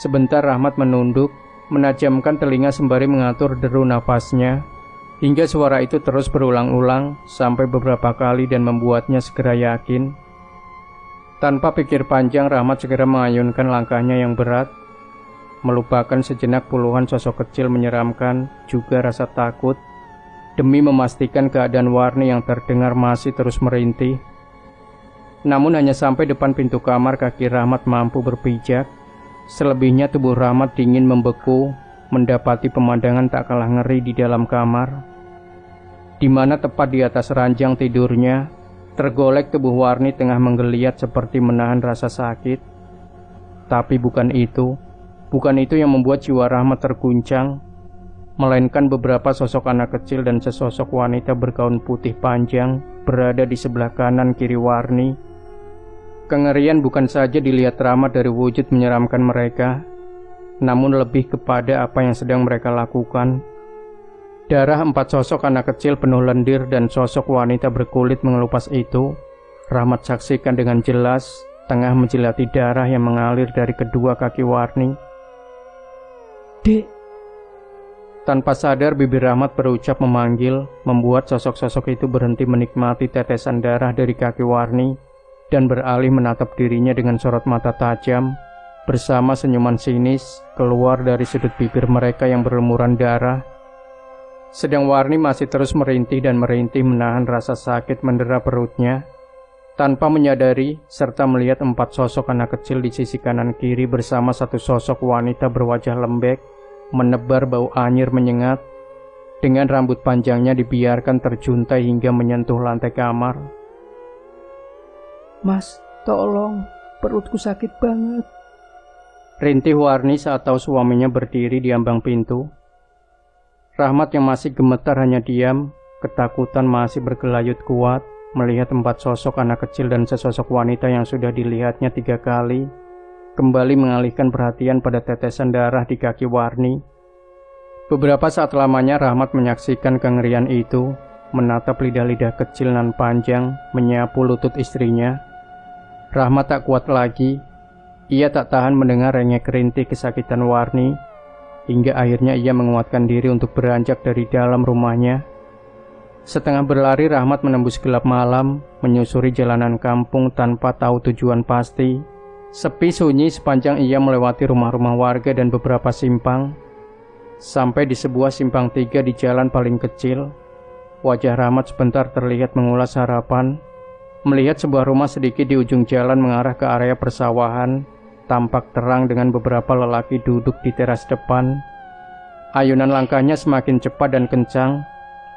Sebentar Rahmat menunduk, menajamkan telinga sembari mengatur deru nafasnya. Hingga suara itu terus berulang-ulang sampai beberapa kali dan membuatnya segera yakin. Tanpa pikir panjang, Rahmat segera mengayunkan langkahnya yang berat, melupakan sejenak puluhan sosok kecil menyeramkan, juga rasa takut, demi memastikan keadaan Warni yang terdengar masih terus merintih. Namun hanya sampai depan pintu kamar kaki Rahmat mampu berpijak. Selebihnya tubuh Rahmat dingin membeku, mendapati pemandangan tak kalah ngeri di dalam kamar, di mana tepat di atas ranjang tidurnya, tergolek tubuh Warni tengah menggeliat seperti menahan rasa sakit. Tapi bukan itu yang membuat jiwa Rahmat terguncang, melainkan beberapa sosok anak kecil dan sesosok wanita bergaun putih panjang berada di sebelah kanan kiri Warni. Kengerian bukan saja dilihat Rahmat dari wujud menyeramkan mereka, namun lebih kepada apa yang sedang mereka lakukan. Darah 4 sosok anak kecil penuh lendir dan sosok wanita berkulit mengelupas itu, Rahmat saksikan dengan jelas, tengah menjilati darah yang mengalir dari kedua kaki Warni. Dek. Tanpa sadar bibir Rahmat berucap memanggil, membuat sosok-sosok itu berhenti menikmati tetesan darah dari kaki Warni dan beralih menatap dirinya dengan sorot mata tajam, bersama senyuman sinis keluar dari sudut bibir mereka yang berlumuran darah. Sedang Warni masih terus merintih dan merintih menahan rasa sakit mendera perutnya. Tanpa menyadari, serta melihat 4 sosok anak kecil di sisi kanan kiri bersama 1 sosok wanita berwajah lembek, menebar bau anyir menyengat, dengan rambut panjangnya dibiarkan terjuntai hingga menyentuh lantai kamar. "Mas, tolong, perutku sakit banget," rintih Warni saat tahu suaminya berdiri di ambang pintu. Rahmat yang masih gemetar hanya diam, ketakutan masih bergelayut kuat melihat 4 sosok anak kecil dan sesosok wanita yang sudah dilihatnya 3 kali kembali mengalihkan perhatian pada tetesan darah di kaki Warni. Beberapa saat lamanya Rahmat menyaksikan kengerian itu, menatap lidah-lidah kecil nan panjang menyapu lutut istrinya. Rahmat tak kuat lagi. Ia tak tahan mendengar rengek rintih kesakitan Warni, hingga akhirnya ia menguatkan diri untuk beranjak dari dalam rumahnya. Setengah berlari Rahmat menembus gelap malam, menyusuri jalanan kampung tanpa tahu tujuan pasti. Sepi sunyi sepanjang ia melewati rumah-rumah warga dan beberapa simpang. Sampai di sebuah simpang 3 di jalan paling kecil, wajah Rahmat sebentar terlihat mengulas harapan. Melihat sebuah rumah sedikit di ujung jalan mengarah ke area persawahan, tampak terang dengan beberapa lelaki duduk di teras depan. Ayunan langkahnya semakin cepat dan kencang.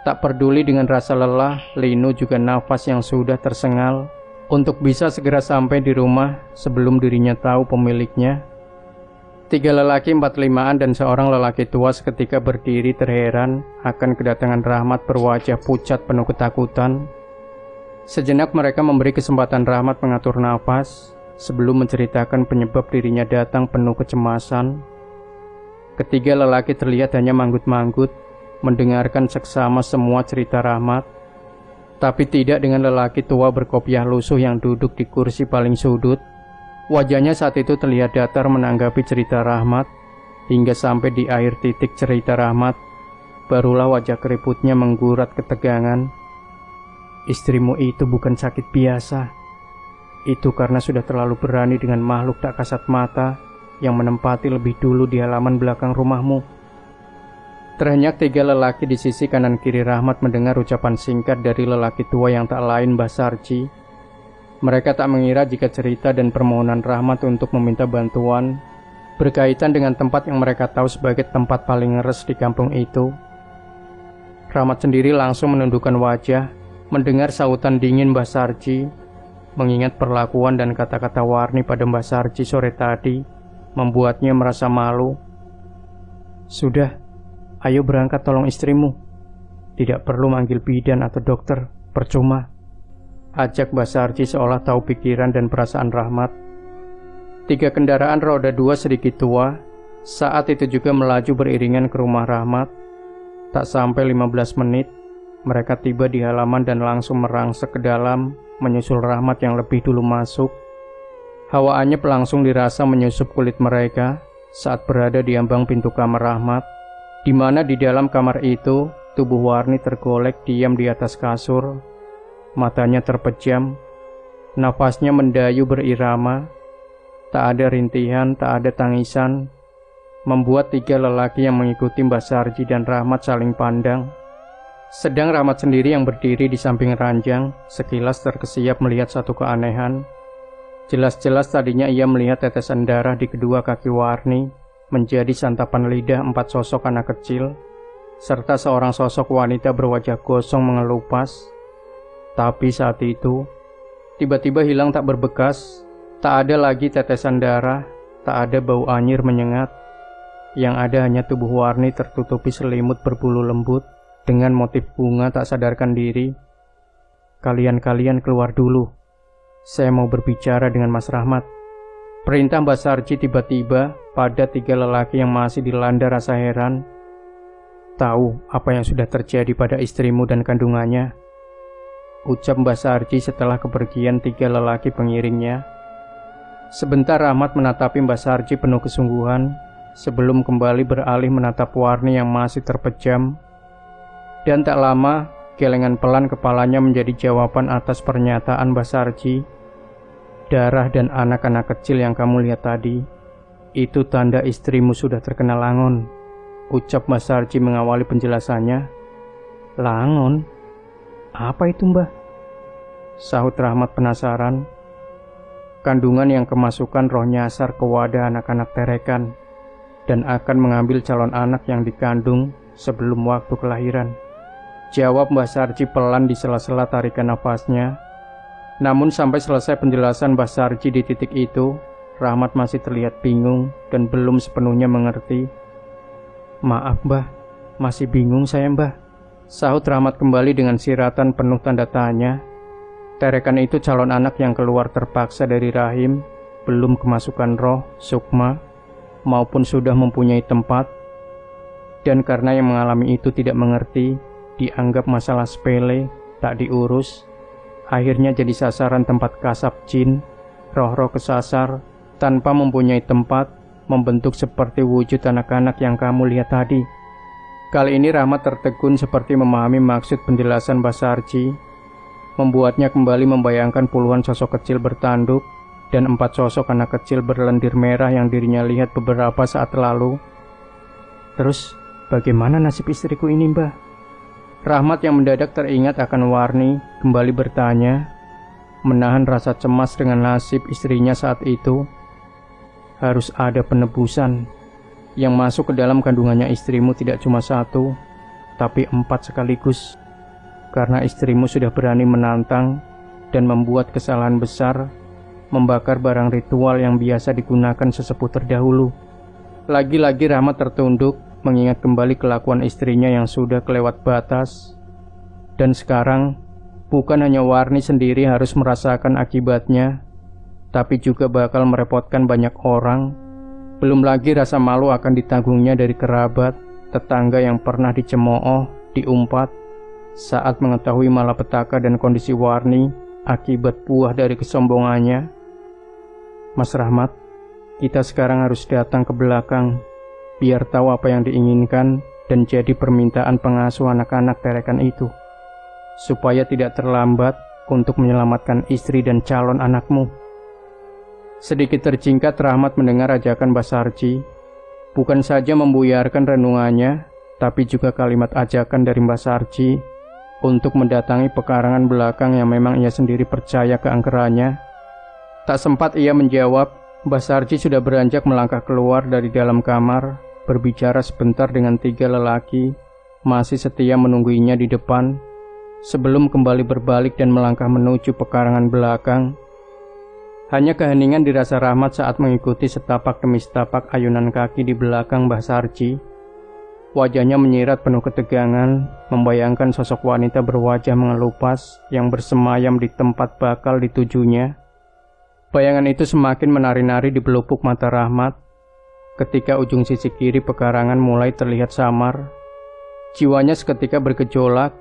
Tak peduli dengan rasa lelah, linu juga nafas yang sudah tersengal untuk bisa segera sampai di rumah sebelum dirinya tahu pemiliknya. 3 lelaki 45-an dan seorang lelaki tua seketika berdiri terheran akan kedatangan Rahmat berwajah pucat penuh ketakutan. Sejenak mereka memberi kesempatan Rahmat mengatur nafas sebelum menceritakan penyebab dirinya datang penuh kecemasan. Ketiga lelaki terlihat hanya manggut-manggut, mendengarkan seksama semua cerita Rahmat, tapi tidak dengan lelaki tua berkopiah lusuh yang duduk di kursi paling sudut. Wajahnya saat itu terlihat datar menanggapi cerita Rahmat, hingga sampai di akhir titik cerita Rahmat, barulah wajah keriputnya menggurat ketegangan. "Istrimu itu bukan sakit biasa. Itu karena sudah terlalu berani dengan makhluk tak kasat mata yang menempati lebih dulu di halaman belakang rumahmu." Terhenyak 3 lelaki di sisi kanan kiri Rahmat mendengar ucapan singkat dari lelaki tua yang tak lain Mbah Sarji. Mereka tak mengira jika cerita dan permohonan Rahmat untuk meminta bantuan berkaitan dengan tempat yang mereka tahu sebagai tempat paling ngeres di kampung itu. Rahmat sendiri langsung menundukkan wajah mendengar sautan dingin Mbah Sarji. Mengingat perlakuan dan kata-kata Warni pada Mbah Sarji sore tadi membuatnya merasa malu. "Sudah, ayo berangkat tolong istrimu. Tidak perlu manggil bidan atau dokter, percuma," ajak Mbah Sarji seolah tahu pikiran dan perasaan Rahmat. 3 kendaraan roda 2 sedikit tua saat itu juga melaju beriringan ke rumah Rahmat. Tak sampai 15 menit, mereka tiba di halaman dan langsung merangsek ke dalam, menyusul Rahmat yang lebih dulu masuk. Hawa anyep langsung dirasa menyusup kulit mereka saat berada di ambang pintu kamar Rahmat, di mana di dalam kamar itu tubuh Warni tergolek diam di atas kasur. Matanya terpejam, nafasnya mendayu berirama. Tak ada rintihan, tak ada tangisan, membuat 3 lelaki yang mengikuti Mbah Sarji dan Rahmat saling pandang. Sedang Rahmat sendiri yang berdiri di samping ranjang, sekilas terkesiap melihat satu keanehan. Jelas-jelas tadinya ia melihat tetesan darah di kedua kaki Warni menjadi santapan lidah 4 sosok anak kecil, serta seorang sosok wanita berwajah gosong mengelupas. Tapi saat itu, tiba-tiba hilang tak berbekas. Tak ada lagi tetesan darah, tak ada bau anyir menyengat. Yang ada hanya tubuh Warni tertutupi selimut berbulu lembut dengan motif bunga tak sadarkan diri. Kalian keluar dulu. Saya mau berbicara dengan Mas Rahmat," perintah Mbah Sarji tiba-tiba pada 3 lelaki yang masih dilanda rasa heran. "Tahu apa yang sudah terjadi pada istrimu dan kandungannya?" ucap Mbah Sarji setelah kepergian 3 lelaki pengiringnya. Sebentar Rahmat menatapi Mbah Sarji penuh kesungguhan sebelum kembali beralih menatap Warni yang masih terpejam. Dan tak lama, gelengan pelan kepalanya menjadi jawaban atas pernyataan Mbah Sarji. "Darah dan anak-anak kecil yang kamu lihat tadi, itu tanda istrimu sudah terkena langon," ucap Mbah Sarji mengawali penjelasannya. "Langon? Apa itu, Mbah?" sahut Rahmat penasaran. Kandungan yang kemasukan roh nyasar ke wadah anak-anak Terekan dan akan mengambil calon anak yang dikandung sebelum waktu kelahiran. Jawab Mbah Sarji pelan di sela-sela tarikan nafasnya. Namun sampai selesai penjelasan Mbah Sarji di titik itu, Rahmat masih terlihat bingung dan belum sepenuhnya mengerti. "Maaf Mbah, masih bingung saya Mbah," sahut Rahmat kembali dengan siratan penuh tanda tanya. Terekan itu calon anak yang keluar terpaksa dari rahim, belum kemasukan roh, sukma, maupun sudah mempunyai tempat. Dan karena yang mengalami itu tidak mengerti, dianggap masalah sepele, tak diurus, akhirnya jadi sasaran tempat kasap jin, roh-roh kesasar, tanpa mempunyai tempat, membentuk seperti wujud anak-anak yang kamu lihat tadi. Kali ini Rahmat tertegun seperti memahami maksud penjelasan Mbah Sarji, membuatnya kembali membayangkan puluhan sosok kecil bertanduk dan 4 sosok anak kecil berlendir merah yang dirinya lihat beberapa saat lalu. Terus, bagaimana nasib istriku ini Mbah? Rahmat yang mendadak teringat akan Warni kembali bertanya, menahan rasa cemas dengan nasib istrinya saat itu. Harus ada penebusan. Yang masuk ke dalam kandungannya istrimu tidak cuma 1, tapi 4 sekaligus. Karena istrimu sudah berani menantang dan membuat kesalahan besar, membakar barang ritual yang biasa digunakan sesepuh terdahulu. Lagi-lagi Rahmat tertunduk, mengingat kembali kelakuan istrinya yang sudah kelewat batas. Dan sekarang, bukan hanya Warni sendiri harus merasakan akibatnya, tapi juga bakal merepotkan banyak orang. Belum lagi rasa malu akan ditanggungnya dari kerabat, tetangga yang pernah dicemooh, diumpat, saat mengetahui malapetaka dan kondisi Warni akibat buah dari kesombongannya. Mas Rahmat, kita sekarang harus datang ke belakang, biar tahu apa yang diinginkan dan jadi permintaan pengasuh anak-anak Terekan itu, supaya tidak terlambat untuk menyelamatkan istri dan calon anakmu. Sedikit terjingkat Rahmat mendengar ajakan Mbah Sarji. Bukan saja membuyarkan renungannya, tapi juga kalimat ajakan dari Mbah Sarji untuk mendatangi pekarangan belakang yang memang ia sendiri percaya keangkerannya. Tak sempat ia menjawab, Mbah Sarji sudah beranjak melangkah keluar dari dalam kamar, berbicara sebentar dengan 3 lelaki, masih setia menungguinya di depan, sebelum kembali berbalik dan melangkah menuju pekarangan belakang. Hanya keheningan dirasa Rahmat saat mengikuti setapak demi setapak ayunan kaki di belakang Mbah Sarji. Wajahnya menyirat penuh ketegangan, membayangkan sosok wanita berwajah mengelupas yang bersemayam di tempat bakal ditujunya. Bayangan itu semakin menari-nari di pelupuk mata Rahmat. Ketika ujung sisi kiri pekarangan mulai terlihat samar, jiwanya seketika bergejolak,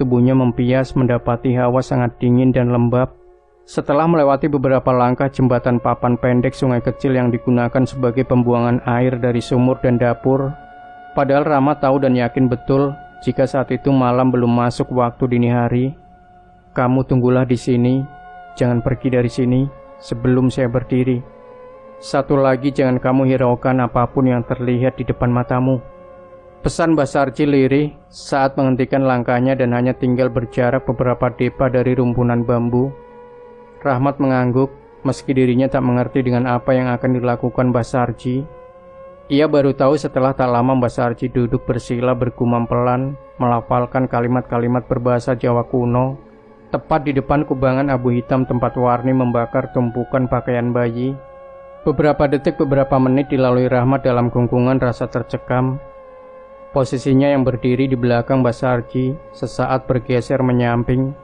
tubuhnya mempias mendapati hawa sangat dingin dan lembab. Setelah melewati beberapa langkah jembatan papan pendek sungai kecil yang digunakan sebagai pembuangan air dari sumur dan dapur, padahal Rahmat tahu dan yakin betul jika saat itu malam belum masuk waktu dini hari. "Kamu tunggulah di sini, jangan pergi dari sini sebelum saya berdiri. Satu lagi, jangan kamu hiraukan apapun yang terlihat di depan matamu," pesan Mbah Sarji lirih saat menghentikan langkahnya dan hanya tinggal berjarak beberapa depa dari rumpunan bambu. Rahmat mengangguk, meski dirinya tak mengerti dengan apa yang akan dilakukan Mbah Sarji. Ia baru tahu setelah tak lama Mbah Sarji duduk bersila bergumam pelan, melafalkan kalimat-kalimat berbahasa Jawa kuno, tepat di depan kubangan abu hitam tempat Warni membakar tumpukan pakaian bayi. Beberapa detik, beberapa menit dilalui Rahmat dalam gungkungan rasa tercekam. Posisinya yang berdiri di belakang Mbah Sarji sesaat bergeser menyamping,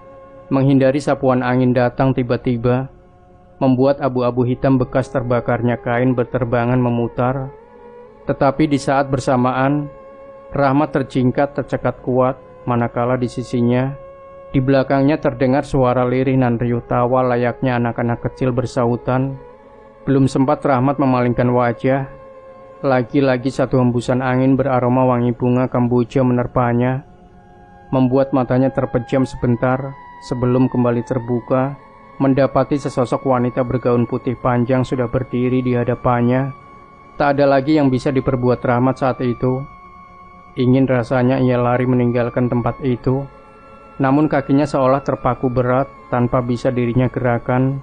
menghindari sapuan angin datang tiba-tiba, membuat abu-abu hitam bekas terbakarnya kain berterbangan memutar. Tetapi di saat bersamaan, Rahmat terjingkat tercekat kuat, manakala di sisinya, di belakangnya terdengar suara lirih nan riuh tawa layaknya anak-anak kecil bersahutan. Belum sempat Rahmat memalingkan wajah, lagi-lagi satu hembusan angin beraroma wangi bunga kamboja menerpanya, membuat matanya terpejam sebentar sebelum kembali terbuka, mendapati sesosok wanita bergaun putih panjang sudah berdiri di hadapannya. Tak ada lagi yang bisa diperbuat Rahmat saat itu. Ingin rasanya ia lari meninggalkan tempat itu, namun kakinya seolah terpaku berat tanpa bisa dirinya gerakan.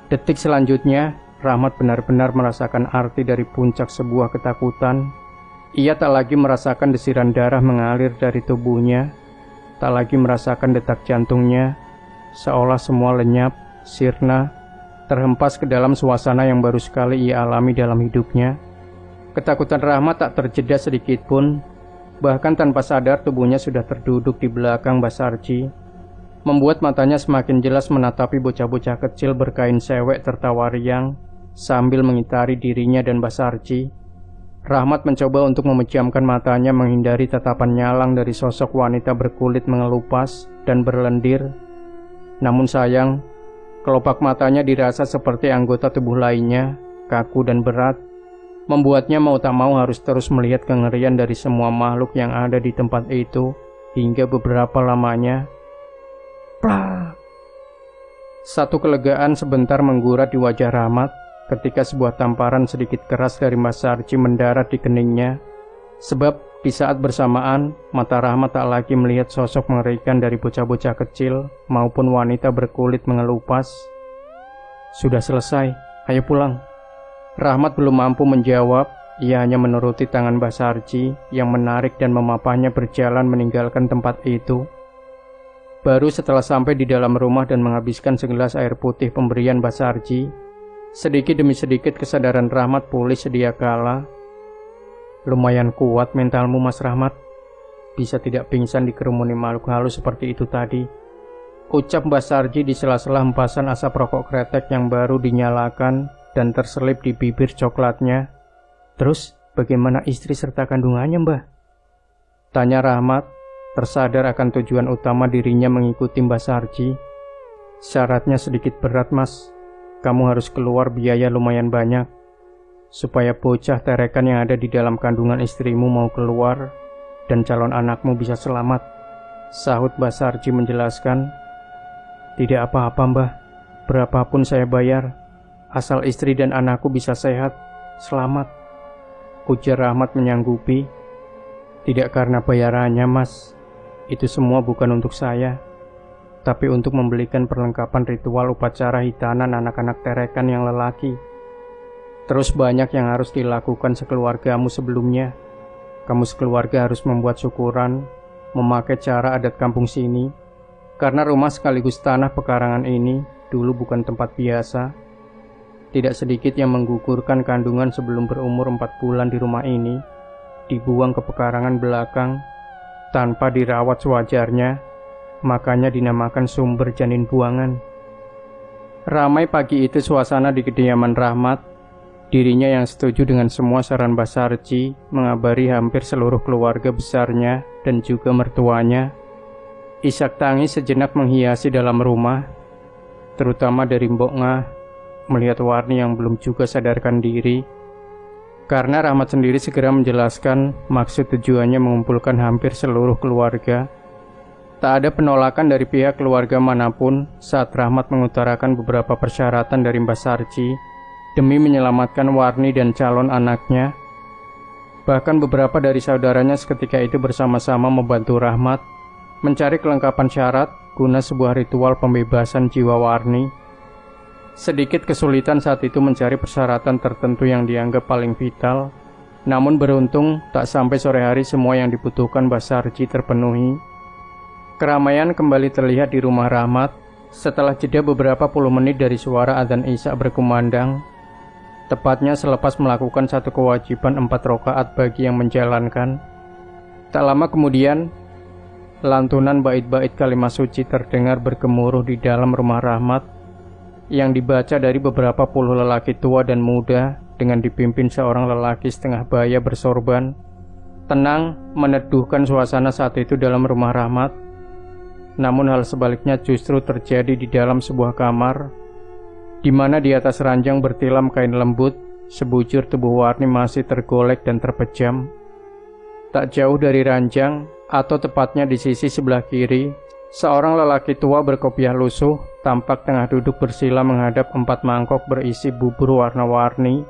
Detik selanjutnya, Rahmat benar-benar merasakan arti dari puncak sebuah ketakutan. Ia tak lagi merasakan desiran darah mengalir dari tubuhnya, tak lagi merasakan detak jantungnya, seolah semua lenyap, sirna, terhempas ke dalam suasana yang baru sekali ia alami dalam hidupnya. Ketakutan Rahmat tak terjeda sedikit pun, bahkan tanpa sadar tubuhnya sudah terduduk di belakang Basarji, membuat matanya semakin jelas menatapi bocah-bocah kecil berkain sewek tertawa riang sambil mengitari dirinya dan Basarji. Rahmat mencoba untuk memejamkan matanya menghindari tatapan nyalang dari sosok wanita berkulit mengelupas dan berlendir. Namun sayang, kelopak matanya dirasa seperti anggota tubuh lainnya, kaku dan berat, membuatnya mau tak mau harus terus melihat kengerian dari semua makhluk yang ada di tempat itu hingga beberapa lamanya. Plak. Satu kelegaan sebentar menggurat di wajah Rahmat ketika sebuah tamparan sedikit keras dari Mas Sarji mendarat di keningnya. Sebab di saat bersamaan, mata Rahmat tak lagi melihat sosok mengerikan dari bocah-bocah kecil maupun wanita berkulit mengelupas. Sudah selesai, ayo pulang. Rahmat belum mampu menjawab, ia hanya menuruti tangan Basarji yang menarik dan memapahnya berjalan meninggalkan tempat itu. Baru setelah sampai di dalam rumah dan menghabiskan segelas air putih pemberian Basarji, sedikit demi sedikit kesadaran Rahmat pulih sedia kala. Lumayan kuat mentalmu, Mas Rahmat. Bisa tidak pingsan dikerumuni makhluk halus seperti itu tadi, ucap Basarji di sela-sela hempasan asap rokok kretek yang baru dinyalakan dan terselip di bibir coklatnya. Terus, bagaimana istri serta kandungannya, Mbah? Tanya Rahmat, tersadar akan tujuan utama dirinya mengikuti Mbah Sarji. Syaratnya sedikit berat, Mas. Kamu harus keluar biaya lumayan banyak, supaya bocah terekan yang ada di dalam kandungan istrimu mau keluar, dan calon anakmu bisa selamat, sahut Mbah Sarji menjelaskan. Tidak apa-apa, Mbah. Berapapun saya bayar, asal istri dan anakku bisa sehat, selamat, ujar Rahmat menyanggupi. Tidak karena bayarannya, Mas. Itu semua bukan untuk saya, tapi untuk membelikan perlengkapan ritual upacara hitanan anak-anak terekan yang lelaki. Terus banyak yang harus dilakukan sekeluargamu sebelumnya. Kamu sekeluarga harus membuat syukuran, memakai cara adat kampung sini, karena rumah sekaligus tanah pekarangan ini dulu bukan tempat biasa. Tidak sedikit yang menggugurkan kandungan sebelum berumur 4 bulan di rumah ini, dibuang ke pekarangan belakang tanpa dirawat sewajarnya, makanya dinamakan sumber janin buangan. Ramai pagi itu suasana di kediaman Rahmat. Dirinya yang setuju dengan semua saran Basarji mengabari hampir seluruh keluarga besarnya dan juga mertuanya. Isak tangis sejenak menghiasi dalam rumah, terutama dari Mbok Ngah, melihat Warni yang belum juga sadarkan diri. Karena Rahmat sendiri segera menjelaskan maksud tujuannya mengumpulkan hampir seluruh keluarga. Tak ada penolakan dari pihak keluarga manapun saat Rahmat mengutarakan beberapa persyaratan dari Mbah Sarji demi menyelamatkan Warni dan calon anaknya. Bahkan beberapa dari saudaranya seketika itu bersama-sama membantu Rahmat mencari kelengkapan syarat guna sebuah ritual pembebasan jiwa Warni. Sedikit kesulitan saat itu mencari persyaratan tertentu yang dianggap paling vital, namun beruntung tak sampai sore hari semua yang dibutuhkan Basarji terpenuhi. Keramaian kembali terlihat di rumah Rahmat setelah jeda beberapa puluh menit dari suara adzan Isya berkumandang, tepatnya selepas melakukan satu kewajiban 4 rakaat bagi yang menjalankan. Tak lama kemudian, lantunan bait-bait kalimat suci terdengar bergemuruh di dalam rumah Rahmat, yang dibaca dari beberapa puluh lelaki tua dan muda dengan dipimpin seorang lelaki setengah baya bersorban. Tenang meneduhkan suasana saat itu dalam rumah Rahmat. Namun hal sebaliknya justru terjadi di dalam sebuah kamar, di mana di atas ranjang bertilam kain lembut, sebujur tubuh Warni masih tergolek dan terpejam. Tak jauh dari ranjang, atau tepatnya di sisi sebelah kiri, seorang lelaki tua berkopiah lusuh tampak tengah duduk bersila menghadap 4 mangkok berisi bubur warna-warni,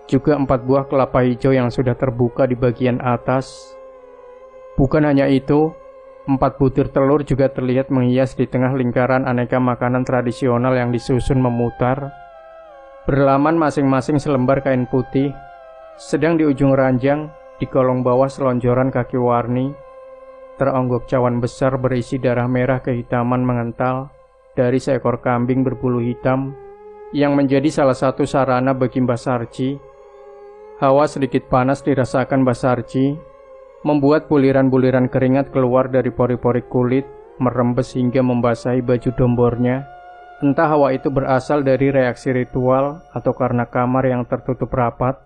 juga 4 buah kelapa hijau yang sudah terbuka di bagian atas. Bukan hanya itu, 4 butir telur juga terlihat menghias di tengah lingkaran aneka makanan tradisional yang disusun memutar, berlaman masing-masing selembar kain putih. Sedang di ujung ranjang, di kolong bawah selonjoran kaki Warni, teronggok cawan besar berisi darah merah kehitaman mengental dari seekor kambing berbulu hitam yang menjadi salah satu sarana bagi Mbah Sarji. Hawa sedikit panas dirasakan Mbah Sarji, membuat buliran-buliran keringat keluar dari pori-pori kulit, merembes hingga membasahi baju dombornya. Entah hawa itu berasal dari reaksi ritual atau karena kamar yang tertutup rapat.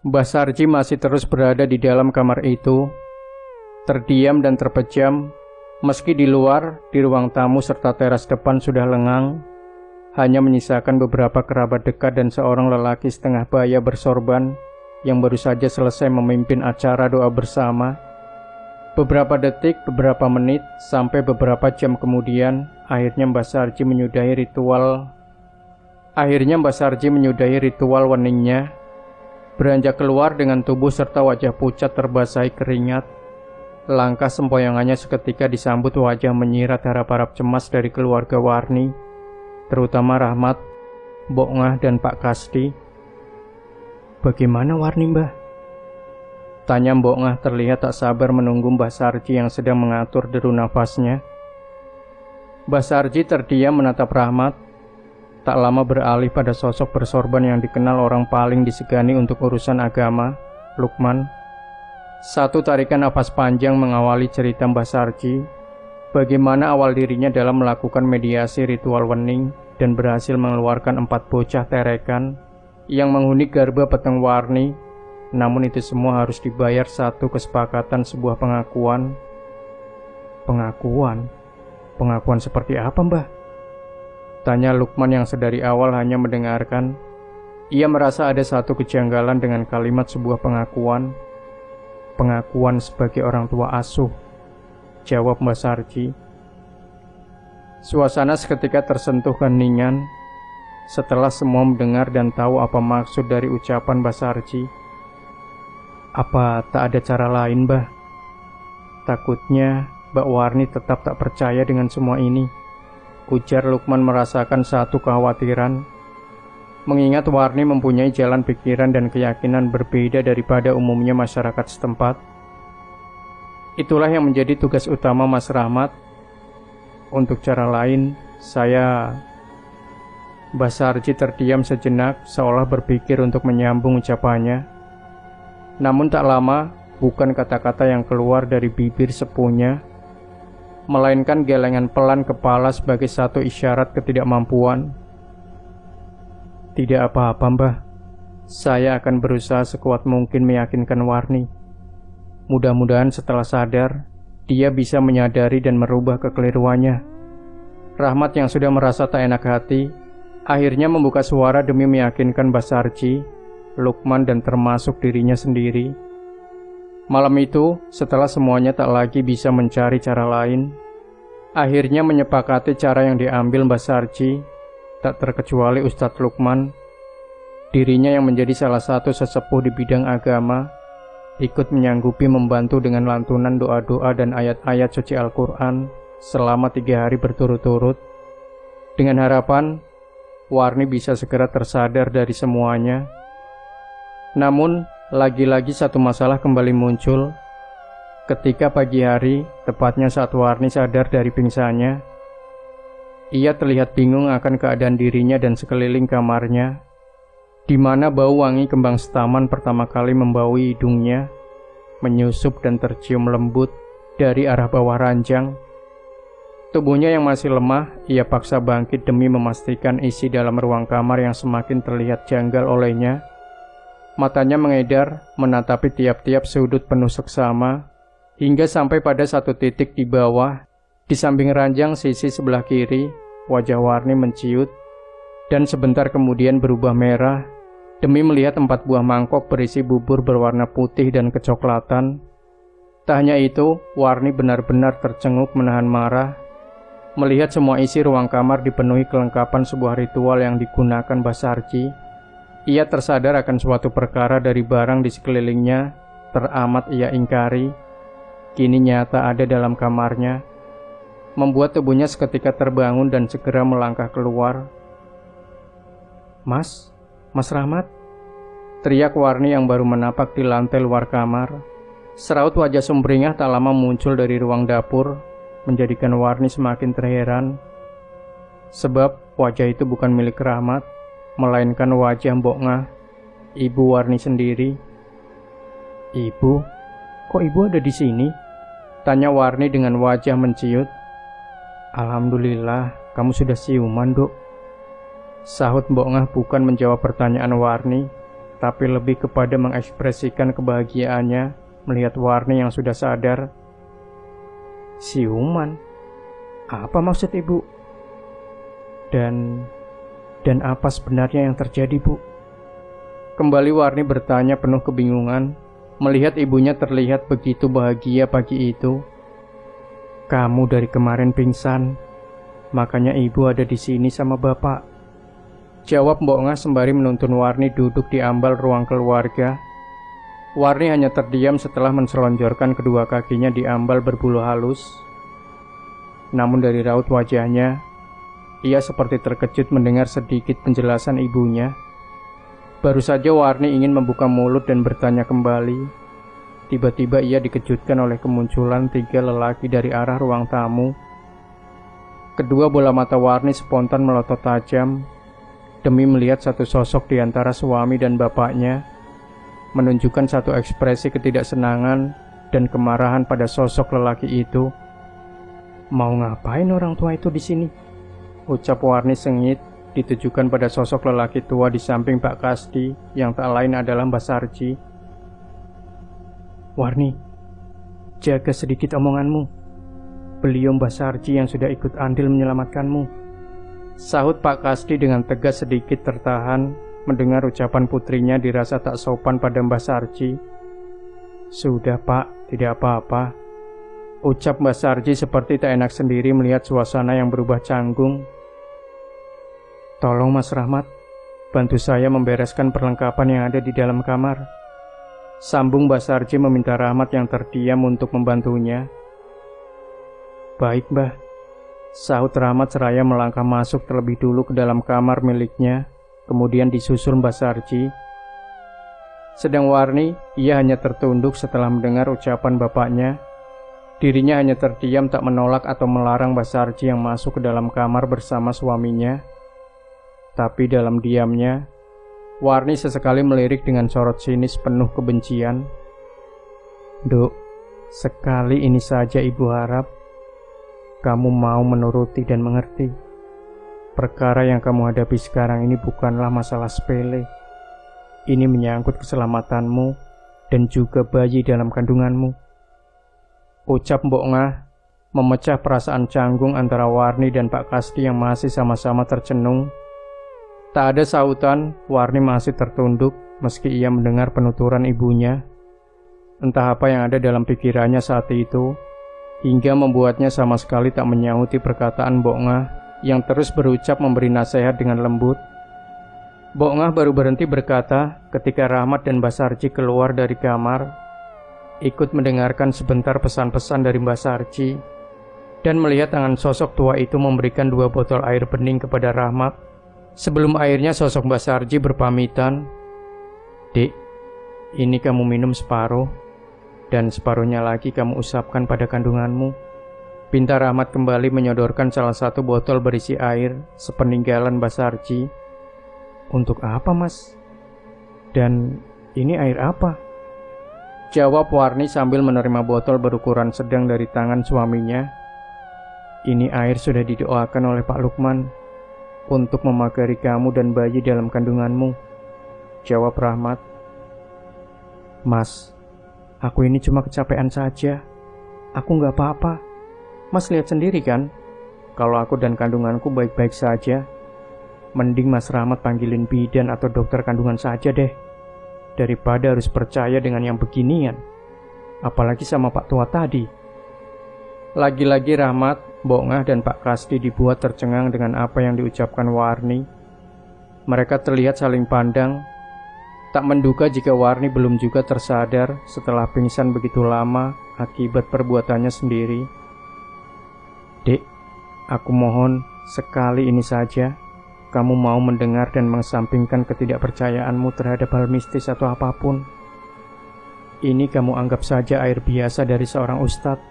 Mbah Sarji masih terus berada di dalam kamar itu, terdiam dan terpejam, meski di luar, di ruang tamu serta teras depan sudah lengang, hanya menyisakan beberapa kerabat dekat dan seorang lelaki setengah baya bersorban yang baru saja selesai memimpin acara doa bersama. Beberapa detik, beberapa menit, sampai beberapa jam kemudian, akhirnya Mbah Sarji menyudahi ritual weningnya, beranjak keluar dengan tubuh serta wajah pucat terbasahi keringat. Langkah sempoyongannya seketika disambut wajah menyirat harap-harap cemas dari keluarga Warni, terutama Rahmat, Mbok Ngah, dan Pak Kasdi. "Bagaimana Warni, Mbah?" tanya Mbok Ngah terlihat tak sabar menunggu Mbah Sarji yang sedang mengatur deru nafasnya. Mbah Sarji terdiam menatap Rahmat, tak lama beralih pada sosok bersorban yang dikenal orang paling disegani untuk urusan agama, Lukman. Satu tarikan napas panjang mengawali cerita Mbah Sarji, bagaimana awal dirinya dalam melakukan mediasi ritual wening dan berhasil mengeluarkan 4 bocah terekan yang menghuni garba Peteng Warni. Namun itu semua harus dibayar satu kesepakatan sebuah pengakuan. Pengakuan seperti apa, Mbah? Tanya Lukman yang sedari awal hanya mendengarkan. Ia merasa ada satu kejanggalan dengan kalimat sebuah pengakuan. Pengakuan sebagai orang tua asuh, jawab Mbah Sarji. Suasana seketika tersentuh keheningan setelah semua mendengar dan tahu apa maksud dari ucapan Mbah Sarji. "Apa tak ada cara lain, Mbah? Takutnya Mbak Warni tetap tak percaya dengan semua ini," ujar Lukman merasakan satu kekhawatiran. Mengingat Warni mempunyai jalan pikiran dan keyakinan berbeda daripada umumnya masyarakat setempat. Itulah yang menjadi tugas utama Mas Rahmat. Untuk cara lain, Mbah Sarji terdiam sejenak seolah berpikir untuk menyambung ucapannya. Namun tak lama, bukan kata-kata yang keluar dari bibir sepunya, melainkan gelengan pelan kepala sebagai satu isyarat ketidakmampuan. "Tidak apa-apa, Mbah. Saya akan berusaha sekuat mungkin meyakinkan Warni. Mudah-mudahan setelah sadar, dia bisa menyadari dan merubah kekeliruannya." Rahmat yang sudah merasa tak enak hati, akhirnya membuka suara demi meyakinkan Mbah Sarji, Lukman, dan termasuk dirinya sendiri. Malam itu, setelah semuanya tak lagi bisa mencari cara lain, akhirnya menyepakati cara yang diambil Mbah Sarji, tak terkecuali Ustadz Lukman. Dirinya yang menjadi salah satu sesepuh di bidang agama, ikut menyanggupi membantu dengan lantunan doa-doa dan ayat-ayat suci Al-Quran selama 3 hari berturut-turut, dengan harapan Warni bisa segera tersadar dari semuanya. Namun, lagi-lagi satu masalah kembali muncul. Ketika pagi hari, tepatnya saat Warni sadar dari pingsannya, ia terlihat bingung akan keadaan dirinya dan sekeliling kamarnya, di mana bau wangi kembang setaman pertama kali membaui hidungnya, menyusup dan tercium lembut dari arah bawah ranjang. Tubuhnya yang masih lemah, ia paksa bangkit demi memastikan isi dalam ruang kamar yang semakin terlihat janggal olehnya. Matanya mengedar, menatapi tiap-tiap sudut penuh seksama, hingga sampai pada satu titik di bawah, di samping ranjang sisi sebelah kiri. Wajah Warni menciut, dan sebentar kemudian berubah merah, demi melihat 4 buah mangkok berisi bubur berwarna putih dan kecoklatan. Tak hanya itu, Warni benar-benar tercenguk menahan marah, melihat semua isi ruang kamar dipenuhi kelengkapan sebuah ritual yang digunakan Mbah Sarji. Ia tersadar akan suatu perkara dari barang di sekelilingnya, teramat ia ingkari. kini nyata ada dalam kamarnya, membuat tubuhnya seketika terbangun dan segera melangkah keluar. Mas Rahmat, teriak Warni yang baru menapak di lantai luar kamar. Seraut wajah sumringah tak lama muncul dari ruang dapur, menjadikan Warni semakin terheran. Sebab wajah itu bukan milik Rahmat, melainkan wajah Mbok Ngah, ibu Warni sendiri. Ibu? Kok ibu ada di sini? Tanya Warni dengan wajah menciut. Alhamdulillah, kamu sudah siuman, Dok. Sahut Mbok Ngah bukan menjawab pertanyaan Warni, tapi lebih kepada mengekspresikan kebahagiaannya melihat Warni yang sudah sadar. Siuman? Apa maksud ibu? Dan apa sebenarnya yang terjadi, Bu? Kembali Warni bertanya penuh kebingungan, melihat ibunya terlihat begitu bahagia pagi itu. Kamu dari kemarin pingsan, makanya ibu ada di sini sama bapak. Jawab Mbok Ngah sembari menuntun Warni duduk di ambal ruang keluarga. Warni hanya terdiam setelah menselonjorkan kedua kakinya di ambal berbulu halus. Namun dari raut wajahnya, ia seperti terkejut mendengar sedikit penjelasan ibunya. Baru saja Warni ingin membuka mulut dan bertanya kembali. Tiba-tiba ia dikejutkan oleh kemunculan 3 lelaki dari arah ruang tamu. Kedua bola mata Warni spontan melotot tajam demi melihat satu sosok di antara suami dan bapaknya, menunjukkan satu ekspresi ketidaksenangan dan kemarahan pada sosok lelaki itu. Mau ngapain orang tua itu di sini? Ucap Warni sengit, ditujukan pada sosok lelaki tua di samping Pak Kasdi yang tak lain adalah Mbak Sarji. Warni, jaga sedikit omonganmu. Beliau Mbak Sarji yang sudah ikut andil menyelamatkanmu. Sahut Pak Kasdi dengan tegas sedikit tertahan mendengar ucapan putrinya dirasa tak sopan pada Mbak Sarji. Sudah Pak, tidak apa-apa. Ucap Mbak Sarji seperti tak enak sendiri melihat suasana yang berubah canggung. Tolong Mas Rahmat, bantu saya membereskan perlengkapan yang ada di dalam kamar. Sambung Mbak Sarji meminta Rahmat yang terdiam untuk membantunya. Baik Mbah, sahut Rahmat seraya melangkah masuk terlebih dulu ke dalam kamar miliknya, kemudian disusul Mbak Sarji. Sedang Warni, ia hanya tertunduk setelah mendengar ucapan bapaknya. Dirinya hanya terdiam tak menolak atau melarang Mbak Sarji yang masuk ke dalam kamar bersama suaminya. Tapi dalam diamnya, Warni sesekali melirik dengan sorot sinis penuh kebencian. Duk, sekali ini saja ibu harap kamu mau menuruti dan mengerti. Perkara yang kamu hadapi sekarang ini bukanlah masalah sepele. Ini menyangkut keselamatanmu dan juga bayi dalam kandunganmu. Ucap Mbok Ngah memecah perasaan canggung antara Warni dan Pak Kasdi yang masih sama-sama tercenung. Tak ada sautan, Warni masih tertunduk meski ia mendengar penuturan ibunya. Entah apa yang ada dalam pikirannya saat itu, hingga membuatnya sama sekali tak menyauti perkataan Mbok Ngah yang terus berucap memberi nasihat dengan lembut. Mbok Ngah baru berhenti berkata ketika Rahmat dan Mbak Sarji keluar dari kamar, ikut mendengarkan sebentar pesan-pesan dari Mbak Sarji, dan melihat tangan sosok tua itu memberikan 2 botol air bening kepada Rahmat. Sebelum airnya sosok Mbak Sarji berpamitan, Dek, ini kamu minum separuh, dan separuhnya lagi kamu usapkan pada kandunganmu. Pinta Rahmat kembali menyodorkan salah satu botol berisi air sepeninggalan Mbak Sarji. Untuk apa Mas? Dan ini air apa? Jawab Warni sambil menerima botol berukuran sedang dari tangan suaminya. Ini air sudah didoakan oleh Pak Lukman untuk memagari kamu dan bayi dalam kandunganmu. Jawab Rahmat. Mas, aku ini cuma kecapean saja. Aku nggak apa-apa. Mas lihat sendiri kan, kalau aku dan kandunganku baik-baik saja. Mending Mas Rahmat panggilin bidan atau dokter kandungan saja deh, daripada harus percaya dengan yang beginian, apalagi sama Pak tua tadi. Lagi-lagi Rahmat, Mbok Ngah dan Pak Kasdi dibuat tercengang dengan apa yang diucapkan Warni. Mereka terlihat saling pandang, tak menduga jika Warni belum juga tersadar setelah pingsan begitu lama akibat perbuatannya sendiri. Dek, aku mohon sekali ini saja kamu mau mendengar dan mengesampingkan ketidakpercayaanmu terhadap hal mistis atau apapun. Ini kamu anggap saja air biasa dari seorang ustadz.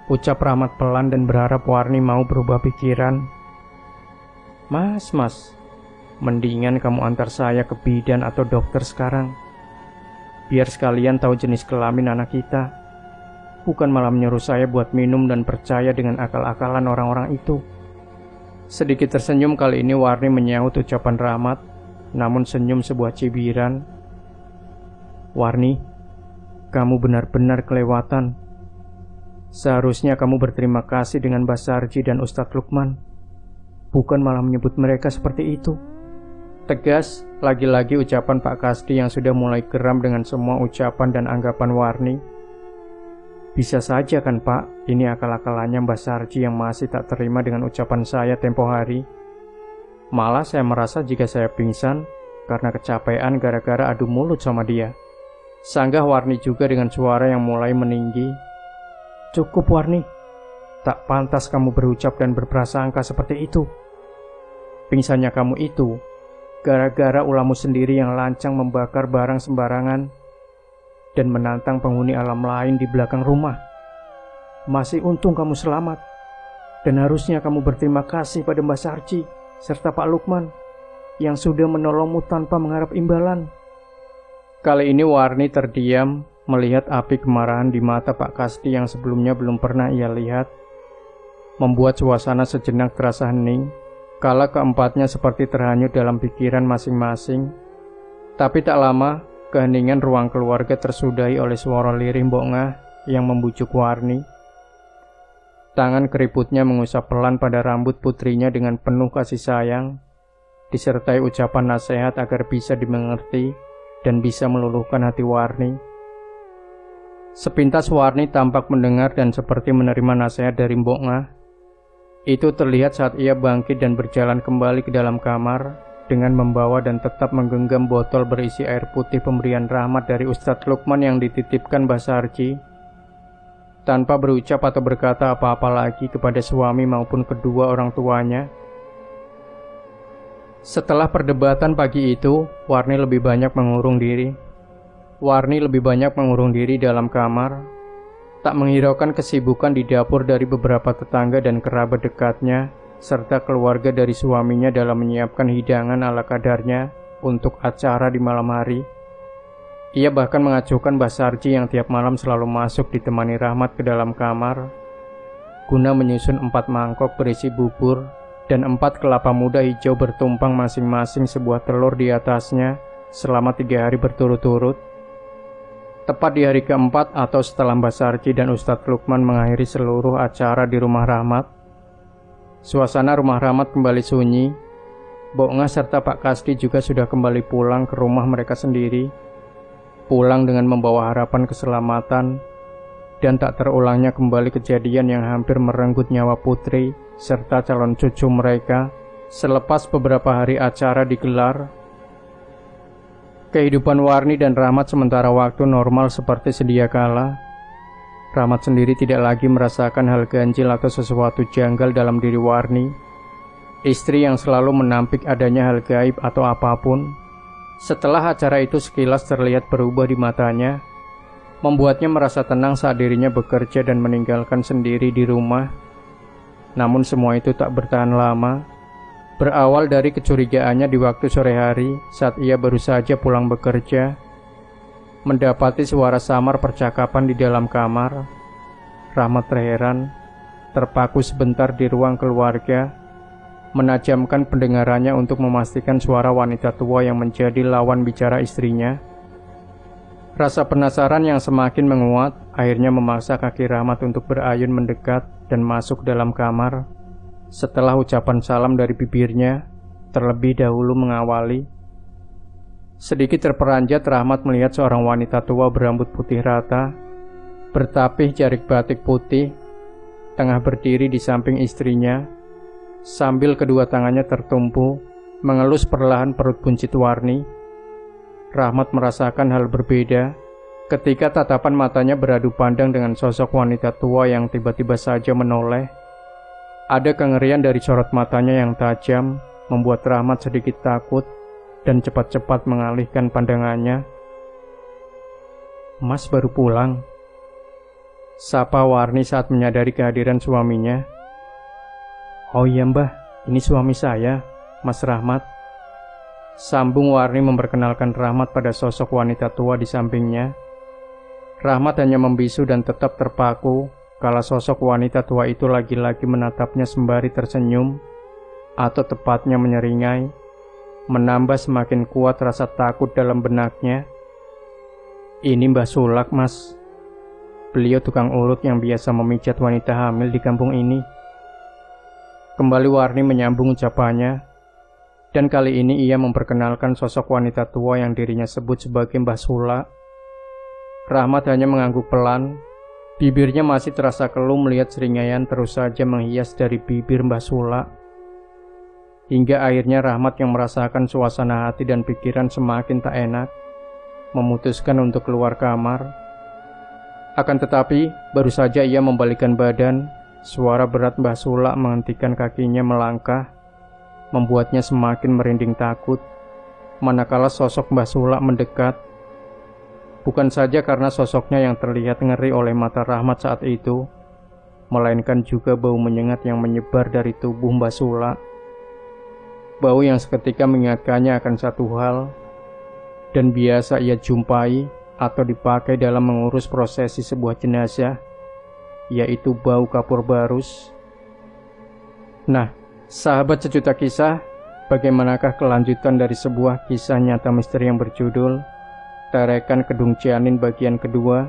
Ucap Rahmat pelan dan berharap Warni mau berubah pikiran. Mas, mendingan kamu antar saya ke bidan atau dokter sekarang. Biar sekalian tahu jenis kelamin anak kita. Bukan malah menyuruh saya buat minum dan percaya dengan akal-akalan orang-orang itu. Sedikit tersenyum kali ini Warni menyahut ucapan Rahmat, namun senyum sebuah cibiran. Warni, kamu benar-benar kelewatan. Seharusnya kamu berterima kasih dengan Mbah Sarji dan Ustadz Lukman, bukan malah menyebut mereka seperti itu. Tegas, lagi-lagi ucapan Pak Kasdi yang sudah mulai geram dengan semua ucapan dan anggapan Warni. Bisa saja kan Pak, ini akal-akalannya Mbah Sarji yang masih tak terima dengan ucapan saya tempo hari. Malah saya merasa jika saya pingsan karena kecapean gara-gara adu mulut sama dia. Sanggah Warni juga dengan suara yang mulai meninggi. Cukup Warni, tak pantas kamu berucap dan berprasangka seperti itu. Pingsannya kamu itu gara-gara ulahmu sendiri yang lancang membakar barang sembarangan dan menantang penghuni alam lain di belakang rumah. Masih untung kamu selamat, dan harusnya kamu berterima kasih pada Mbah Sarji serta Pak Lukman yang sudah menolongmu tanpa mengharap imbalan. Kali ini Warni terdiam melihat api kemarahan di mata Pak Kasdi yang sebelumnya belum pernah ia lihat, membuat suasana sejenak terasa hening, kala keempatnya seperti terhanyut dalam pikiran masing-masing. Tapi tak lama, keheningan ruang keluarga tersudahi oleh suara lirih Mbok Ngah yang membujuk Warni. Tangan keriputnya mengusap pelan pada rambut putrinya dengan penuh kasih sayang, disertai ucapan nasihat agar bisa dimengerti dan bisa meluluhkan hati Warni. Sepintas Warni tampak mendengar dan seperti menerima nasihat dari Mbok Ngah. Itu terlihat saat ia bangkit dan berjalan kembali ke dalam kamar dengan membawa dan tetap menggenggam botol berisi air putih pemberian Rahmat dari Ustadz Lukman yang dititipkan Mbah Sarji. Tanpa berucap atau berkata apa-apa lagi kepada suami maupun kedua orang tuanya. Setelah perdebatan pagi itu, Warni lebih banyak mengurung diri. Warni lebih banyak mengurung diri dalam kamar, tak menghiraukan kesibukan di dapur dari beberapa tetangga dan kerabat dekatnya, serta keluarga dari suaminya dalam menyiapkan hidangan ala kadarnya untuk acara di malam hari. Ia bahkan mengacuhkan Mbah Sarji yang tiap malam selalu masuk ditemani Rahmat ke dalam kamar, guna menyusun 4 mangkok berisi bubur dan 4 kelapa muda hijau bertumpang masing-masing sebuah telur di atasnya selama 3 hari berturut-turut. Tepat di hari keempat atau setelah Mbah Sarji dan Ustadz Lukman mengakhiri seluruh acara di rumah Rahmat, suasana rumah Rahmat kembali sunyi. Mbok Ngah serta Pak Kasdi juga sudah kembali pulang ke rumah mereka sendiri, pulang dengan membawa harapan keselamatan dan tak terulangnya kembali kejadian yang hampir merenggut nyawa putri serta calon cucu mereka selepas beberapa hari acara digelar. Kehidupan Warni dan Rahmat sementara waktu normal seperti sedia kala. Rahmat sendiri tidak lagi merasakan hal ganjil atau sesuatu janggal dalam diri Warni. Istri yang selalu menampik adanya hal gaib atau apapun. Setelah acara itu sekilas terlihat berubah di matanya, membuatnya merasa tenang saat dirinya bekerja dan meninggalkan sendiri di rumah. Namun semua itu tak bertahan lama. Berawal dari kecurigaannya di waktu sore hari saat ia baru saja pulang bekerja, mendapati suara samar percakapan di dalam kamar. Rahmat terheran, terpaku sebentar di ruang keluarga, menajamkan pendengarannya untuk memastikan suara wanita tua yang menjadi lawan bicara istrinya. Rasa penasaran yang semakin menguat akhirnya memaksa kaki Rahmat untuk berayun mendekat dan masuk dalam kamar. Setelah ucapan salam dari bibirnya, terlebih dahulu mengawali. Sedikit terperanjat Rahmat melihat seorang wanita tua berambut putih rata, bertapih jarik batik putih, tengah berdiri di samping istrinya, sambil kedua tangannya tertumpu, mengelus perlahan perut buncit Warni. Rahmat merasakan hal berbeda, Ketika tatapan matanya beradu pandang dengan sosok wanita tua yang tiba-tiba saja menoleh, ada kengerian dari sorot matanya yang tajam, membuat Rahmat sedikit takut dan cepat-cepat mengalihkan pandangannya. "Mas baru pulang?" sapa Warni saat menyadari kehadiran suaminya. "Oh iya mbah, ini suami saya, Mas Rahmat," sambung Warni memperkenalkan Rahmat pada sosok wanita tua di sampingnya. Rahmat hanya membisu dan tetap terpaku kala sosok wanita tua itu lagi-lagi menatapnya sembari tersenyum, atau tepatnya menyeringai, menambah semakin kuat rasa takut dalam benaknya. "Ini Mbah Sulak, Mas. Beliau tukang urut yang biasa memijat wanita hamil di kampung ini." Kembali Warni menyambung ucapannya, dan kali ini ia memperkenalkan sosok wanita tua yang dirinya sebut sebagai Mbah Sulak. Rahmat hanya mengangguk pelan. Bibirnya masih terasa keluh melihat seringaian terus saja menghias dari bibir Mbah Sulak. Hingga akhirnya Rahmat yang merasakan suasana hati dan pikiran semakin tak enak, memutuskan untuk keluar kamar. Akan tetapi, baru saja ia membalikkan badan, suara berat Mbah Sulak menghentikan kakinya melangkah, membuatnya semakin merinding takut, manakala sosok Mbah Sulak mendekat. Bukan saja karena sosoknya yang terlihat ngeri oleh mata Rahmat saat itu, melainkan juga bau menyengat yang menyebar dari tubuh Mbah Sulak. Bau yang seketika mengingatkannya akan satu hal, dan biasa ia jumpai atau dipakai dalam mengurus prosesi sebuah jenazah, yaitu bau kapur barus. Nah, sahabat sejuta kisah, bagaimanakah kelanjutan dari sebuah kisah nyata misteri yang berjudul Terekan Kedung Cianin bagian kedua?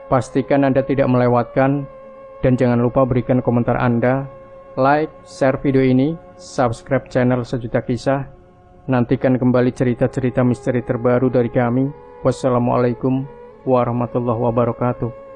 Pastikan Anda tidak melewatkan, dan jangan lupa berikan komentar Anda, like, share video ini, subscribe channel Sejuta Kisah. Nantikan kembali cerita-cerita misteri terbaru dari kami. Wassalamualaikum warahmatullahi wabarakatuh.